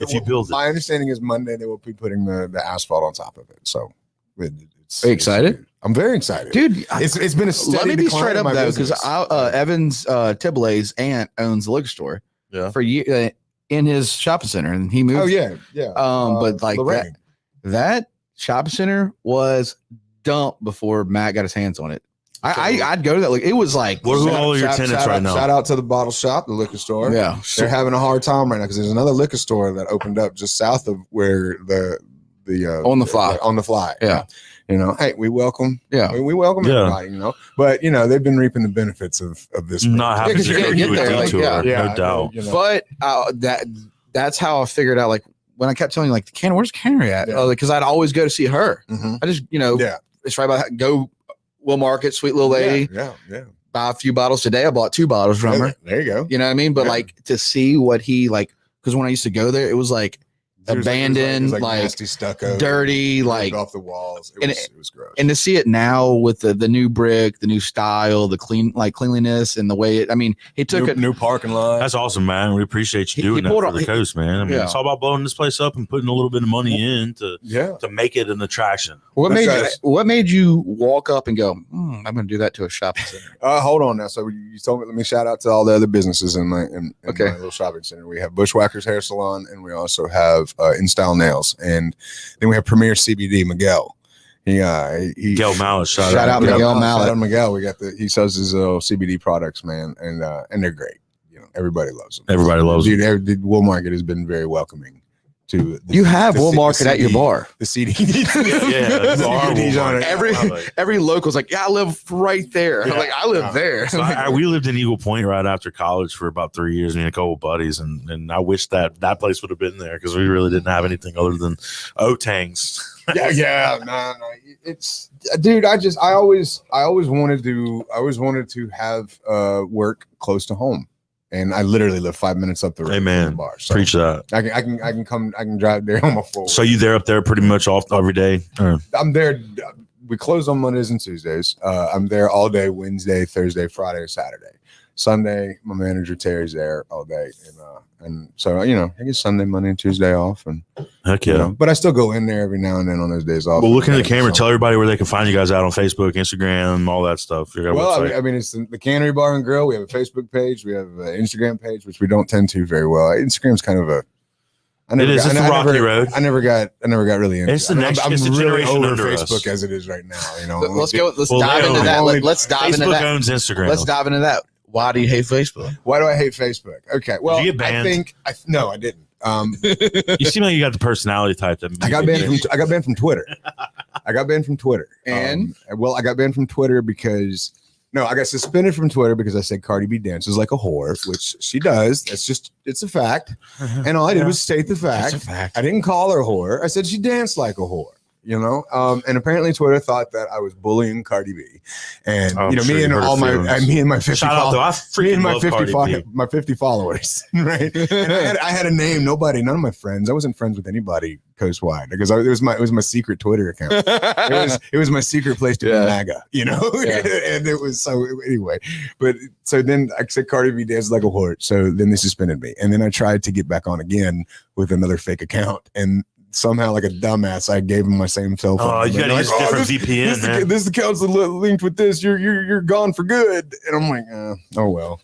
if you build it, my understanding is Monday they will be putting the asphalt on top of it. So, are you excited? I'm very excited, dude. It's been a steady. Let me be straight up though, because business. Evans Tiblay's aunt owns a liquor store. Yeah, for you in his shopping center, and he moved. Oh yeah. But like that shopping center was dumped before Matt got his hands on it. I'd go to that. Like it was like. What are all your tenants right now? Shout out to the bottle shop, the liquor store. Yeah, they're having a hard time right now because there's another liquor store that opened up just south of where the on the fly. Yeah. You know, hey, we welcome. Yeah, we welcome everybody. You know, but you know they've been reaping the benefits of this. Not having to get there, like, no doubt. You know. But that's how I figured out. Like when I kept telling you, like, where's Cannery at? Because I'd always go to see her. Mm-hmm. I just, it's right about go Woolmarket, sweet little lady. Yeah. Buy a few bottles today. I bought 2 bottles from her. There you go. You know what I mean? But like to see what he like, because when I used to go there, it was like abandoned, like nasty stucco, dirty, like off the walls. It was gross. And to see it now with the new brick, the new style, the cleanliness, and the way it. I mean, he took new parking lot. That's awesome, man. We appreciate you doing that for the coast, man. I mean, it's all about blowing this place up and putting a little bit of money in to make it an attraction. What made you walk up and go, I'm going to do that to a shopping center? Hold on now. So you told me. Let me shout out to all the other businesses in my little shopping center. We have Bushwhackers Hair Salon, and we also have In Style Nails, and then we have Premier CBD Miguel. Miguel Mallet. Shout out Miguel Mallet. Shout out Miguel. He sells his CBD products, man, and they're great. You know, everybody loves them. Everybody loves them. The Woolmarket has been very welcoming. You have Woolmarket at your bar. The CD. Every local's like, I live right there. Yeah, I live there. So we lived in Eagle Point right after college for about 3 years, me and a couple of buddies, and I wish that place would have been there because we really didn't have anything other than O-Tangs. No. It's dude. I always wanted to have work close to home. And I literally live 5 minutes up the road. Amen. From the bar. So preach that. I can drive there on my phone. So you there up there pretty much off every day? Or? I'm there. We close on Mondays and Tuesdays. I'm there all day, Wednesday, Thursday, Friday, Saturday. Sunday, my manager Terry's there all day, and so I get Sunday, Monday, and Tuesday off, and heck yeah. But I still go in there every now and then on those days off. Well, look into the camera. Tell everybody where they can find you guys out on Facebook, Instagram, all that stuff. Well, I mean, it's the Cannery Bar and Grill. We have a Facebook page. We have an Instagram page, which we don't tend to very well. Instagram's kind of a it's a rocky road. I never got really into. It's the next. I'm it's the really generation over under Facebook us. as it is right now. Let's dive into that. Let's dive into that. Facebook owns Instagram. Let's dive into that. Why do you hate Facebook? Why do I hate Facebook? Okay, well, did you get banned? No, I didn't. You seem like you got the personality type that I got banned from Twitter. I got banned from Twitter. And I got banned from Twitter because I got suspended from Twitter because I said Cardi B dances like a whore, which she does. It's a fact. And all I did was state the fact. It's a fact. I didn't call her a whore. I said she danced like a whore. And apparently Twitter thought that I was bullying Cardi B, and me and my 50 my 50 followers, right? And I had a name. None of my friends. I wasn't friends with anybody coastwide because it was my secret Twitter account. it was my secret place to be MAGA, and it was so anyway. But so then I said Cardi B dances like a whore. So then they suspended me, and then I tried to get back on again with another fake account, and somehow, like a dumbass, I gave him my same cell phone. Oh, you got to use different VPN, man. This account's linked with this. You're gone for good. And I'm like, oh well.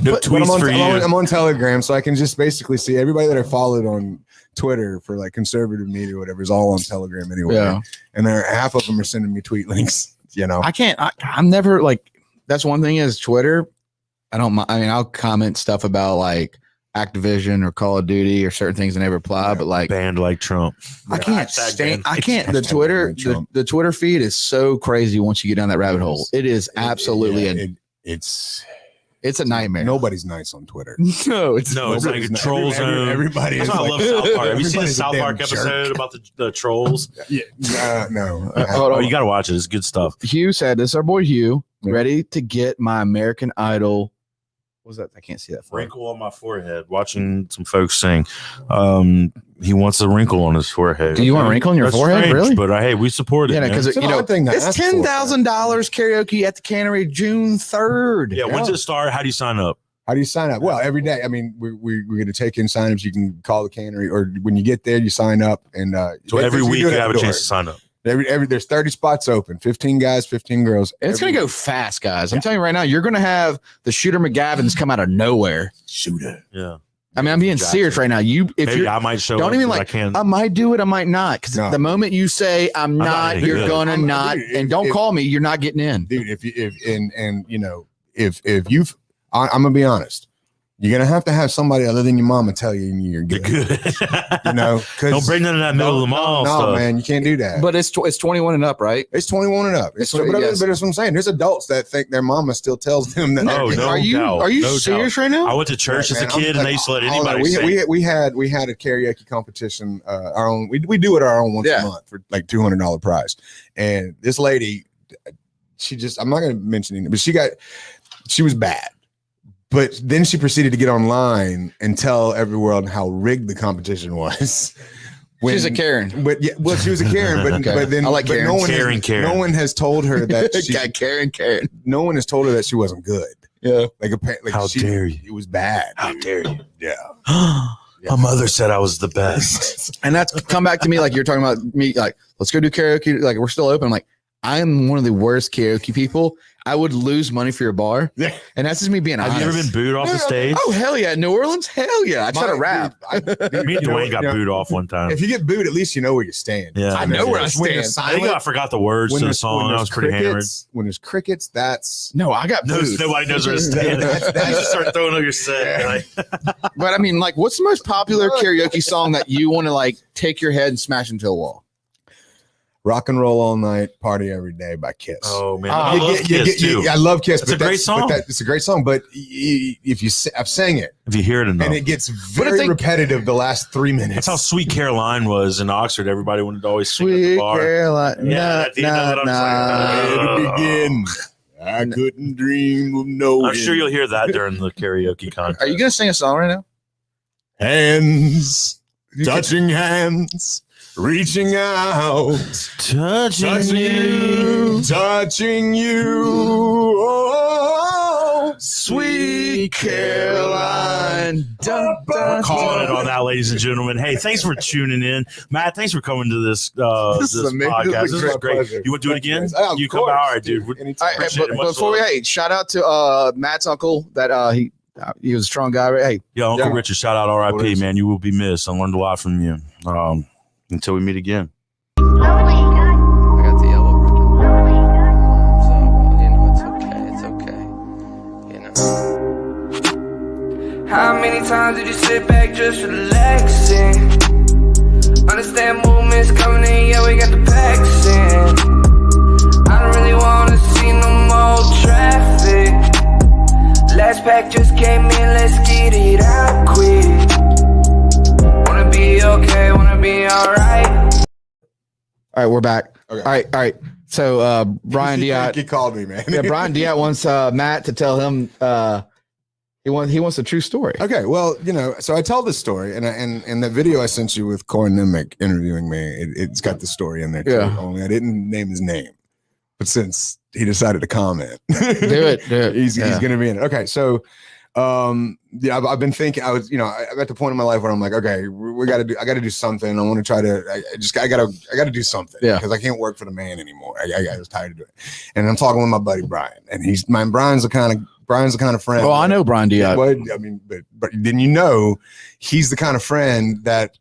No tweets for you. I'm on Telegram, so I can just basically see everybody that I followed on Twitter for like conservative media or whatever is all on Telegram anyway. Yeah. And half of them are sending me tweet links. I'm never like. That's one thing is Twitter. I don't mind. I mean, I'll comment stuff about like Activision or Call of Duty or certain things I never reply, but like banned like Trump. I can't stand. I can't. The Twitter feed is so crazy once you get down that rabbit hole. It is absolutely It's a nightmare. Nobody's nice on Twitter. No, it's like a troll zone. Everybody That's is why I like, love South Park. Have you seen the everybody's a South damn Park episode jerk. about the trolls? Yeah, no. Oh, you got to watch it. It's good stuff. Hugh said, "This is our boy Hugh, ready to get my American Idol." What was that? I can't see that. Wrinkle on my forehead. Watching some folks sing. He wants a wrinkle on his forehead. Do you want a wrinkle on your forehead? Strange, really? but hey, we support it. Yeah, because It's an odd thing to it's ask for. $10,000 karaoke at the Cannery June 3rd. Yeah, when's it start? How do you sign up? How do you sign up? Well, every day. I mean, we're going to take in signups. You can call the Cannery, or when you get there, you sign up. And so every week you have a chance to sign up. There's 30 spots open, 15 guys, 15 girls. It's going to go fast, guys. I'm telling you right now, you're going to have the Shooter McGavins come out of nowhere. Shooter. Yeah. I mean, I'm being serious right now. Maybe I might show don't up even I like, can. I might do it, I might not. Because the moment you say I'm not, you're going to not. And don't call me, you're not getting in. Dude, if you've, I'm going to be honest. You're going to have somebody other than your mama tell you you're good. Don't bring none of that middle of the mall no, stuff. man, you can't do that. But it's 21 and up, right? It's 21 and up. But that's what I'm saying. There's adults that think their mama still tells them that. Are you serious right now? I went to church as a kid and they used to let anybody sing. We had a karaoke competition, our own. We do it our own once a month for like $200 prize. And this lady, I'm not going to mention anything, but she was bad. But then she proceeded to get online and tell everyone how rigged the competition was. She's a Karen. She was a Karen, but then I like Karen. No one has told her that Karen. No one has told her that she wasn't good. Yeah. Like how dare you? It was bad. How dare you? Yeah. My mother said I was the best. And that's come back to me like you're talking about me, like, let's go do karaoke. Like, we're still open. I'm like, I'm one of the worst karaoke people. I would lose money for your bar. Yeah. And that's just me being honest. Have you ever been booed off the stage? Oh, hell yeah. New Orleans? Hell yeah. I try to rap. Me and Dwayne got booed off one time. If you get booed, at least you know where you stand. Yeah. I know where I stand. I think I forgot the words to the song. I was pretty hammered. When there's crickets, that's... No, I got booed. Nobody knows where to stand. You just start throwing up your set. But I mean, like, what's the most popular karaoke song that you want to, like, take your head and smash into a wall? Rock and Roll All Night, Party Every Day by Kiss. Oh man, I love Kiss too. I love Kiss. It's a great song. It's a great song, but I've sang it. If you hear it enough, and it gets very repetitive the last 3 minutes. That's how Sweet Caroline was in Oxford. Everybody wanted to always sing at the bar. Sweet Caroline. Yeah, to begin. I couldn't dream of knowing. I'm sure you'll hear that during the karaoke contest. Are you gonna sing a song right now? Hands, touching hands. Reaching out, touching you, oh, sweet Caroline. We're calling it on that, ladies and gentlemen. Hey, thanks for tuning in, Matt. Thanks for coming to this podcast. This was great. Pleasure. You want to do it again? You come by, all right, dude. But before shout out to Matt's uncle that he was a strong guy. Right? Hey, Uncle Richard, shout out, R.I.P. Man, you will be missed. I learned a lot from you. Until we meet again. I got the yellow ribbon. So, it's okay. How many times did you sit back just relaxing? Understand movements coming in, yeah, we got the packs in. I don't really wanna see no more traffic. Last pack just came in, let's get it out quick. Wanna be okay, wanna be alright. All right, we're back. Okay. All right. So Brian Diat, he called me, man. Yeah, Brian Diat wants Matt to tell him he wants a true story. Okay, well, so I tell this story, and the video I sent you with Corin Nimmick interviewing me, it's got the story in there too. Yeah. Only I didn't name his name, but since he decided to comment, do it. He's going to be in it. Okay, so I've been thinking. I'm at the point in my life where I'm like, okay, I got to do something. I want to try to. I got to do something. Yeah, because I can't work for the man anymore. I was tired of doing it. And I'm talking with my buddy Brian, and Brian's the kind of friend. Well, I know Brian Diat. But then he's the kind of friend that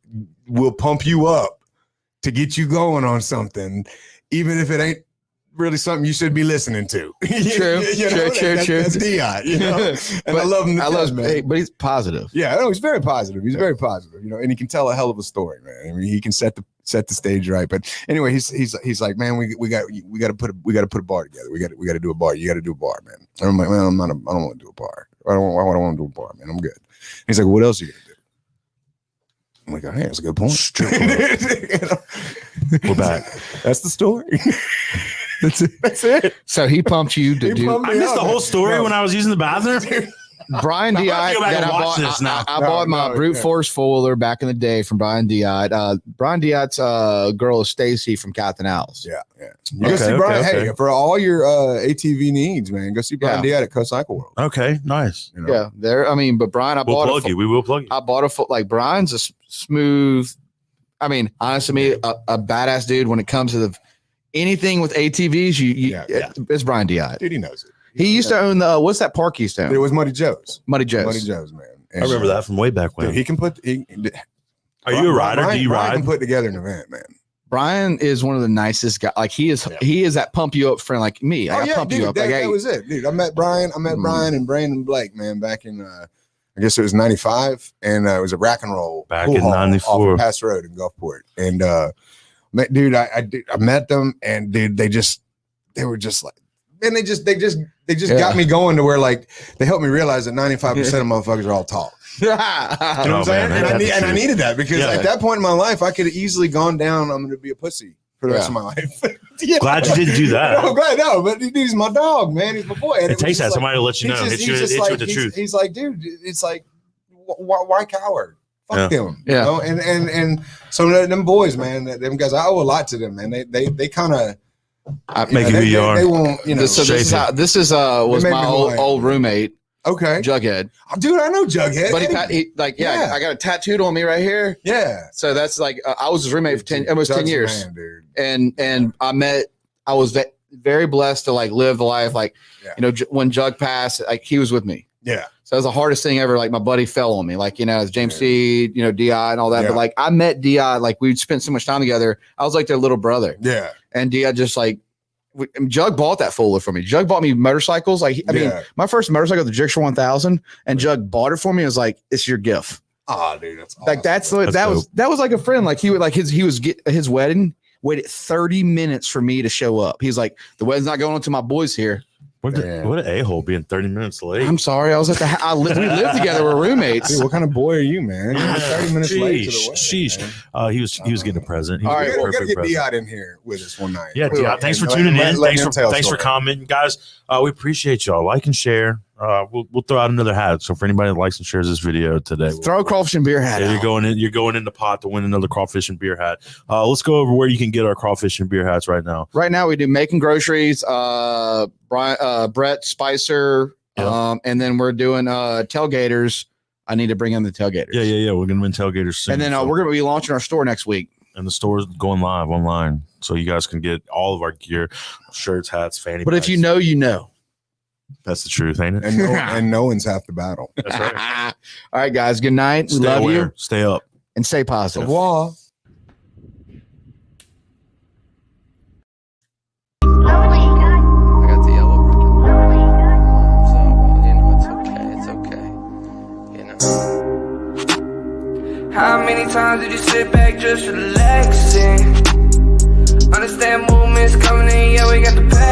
will pump you up to get you going on something, even if it ain't really something you should be listening to. True. That's Dion, and I love him. But he's positive. Yeah, no, he's very positive. He's very positive, and he can tell a hell of a story, man. I mean, he can set the stage right. But anyway, he's like, man, we got to put a bar together. We got to do a bar. You got to do a bar, man. And I'm like, man, I don't want to do a bar. I don't want to do a bar, man. I'm good. He's like, what else are you gonna do? I'm like, hey, that's a good point. We're back. That's the story. That's it. So he pumped you to do. I missed the whole story when I was using the bathroom. Brian Diot that I bought my brute force foiler back in the day from Brian Diot. Brian Diot's girl is Stacy from Captain Al's. Yeah. You go see Brian. Hey, for all your ATV needs, man, go see Brian Diot at Co Cycle World. Okay, nice. You know? Yeah, there. I mean, but Brian, we will plug you. I bought a foot like Brian's a smooth. I mean, honestly, a badass dude when it comes to anything with ATVs. It's Brian Diot. Dude, he knows it. He used to own the what's that park he used to own? It was Muddy Joe's. Muddy Joe's, man. And I remember that from way back when. Dude, he can put. Are you a rider? Brian, do you Brian ride? can put together an event, man. Brian is one of the nicest guys. Like he is that pump you up friend like me. I pump you up. That was it, dude. I met Brian and Brandon Blake, man, back in I guess it was 95, and it was a rack and roll back in 94 off of Pass Road in Gulfport. And dude, I met them, and dude, they were just like, and they just got me going to where like they helped me realize that 95% of motherfuckers are all tall. You know what I'm saying? And I needed that because at that point in my life, I could have easily gone down. I'm going to be a pussy for the rest of my life. Glad you didn't do that. I'm glad, but he's my dog, man. He's my boy. And it takes that somebody to let you know. Hit you with the truth. He's like, dude, it's like, why coward? Fuck them. Yeah. You know? And so them boys, man, them guys, I owe a lot to them, man. They kind of make it who you are. They won't, you know. So this was my old roommate. Okay. Jughead. Oh, dude, I know Jughead. But I got a tattooed on me right here. Yeah. So that's like I was his roommate for almost 10 years. Man, dude. And I was very blessed to like live the life like when Jug passed, like he was with me. Yeah. So that was the hardest thing ever. Like my buddy fell on me, like as James C, Di and all that. But like I met Di, like we'd spent so much time together. I was like their little brother. Yeah. And Di just like Jug bought that foiler for me. Jug bought me motorcycles. Like I mean, my first motorcycle, the Jigshaw 1000, and Jug bought it for me. It was like, it's your gift. Oh, dude, that's awesome. Like that was like a friend. Like he would like his wedding waited 30 minutes for me to show up. He's like, the wedding's not going on to my boys here. What an a-hole being 30 minutes late. I'm sorry. I was at the we lived together. We're roommates. Dude, what kind of boy are you, man? You're 30 minutes late to the wedding. Sheesh. He was getting a present. All right, we got to get Diot in here with us one night. Yeah, Diot, thanks for tuning in. Thanks for commenting, guys. We appreciate y'all. Like and share. We'll throw out another hat. So for anybody that likes and shares this video today, throw a crawfish and beer hat. Yeah, you're going in the pot to win another crawfish and beer hat. Let's go over where you can get our crawfish and beer hats right now. Right now we do Making Groceries, Brett Spicer, and then we're doing tailgaters. I need to bring in the tailgaters. Yeah. We're gonna win tailgaters soon. And then we're gonna be launching our store next week. And the store's going live online, so you guys can get all of our gear, shirts, hats, fanny. But bags. if you know, you know. That's the truth, ain't it? And no one's half the battle. That's right. All right, guys. Good night. We love you. Stay up and stay positive. Au revoir. How many times did you sit back just relaxing? Understand movements coming in, yeah, we got the pack.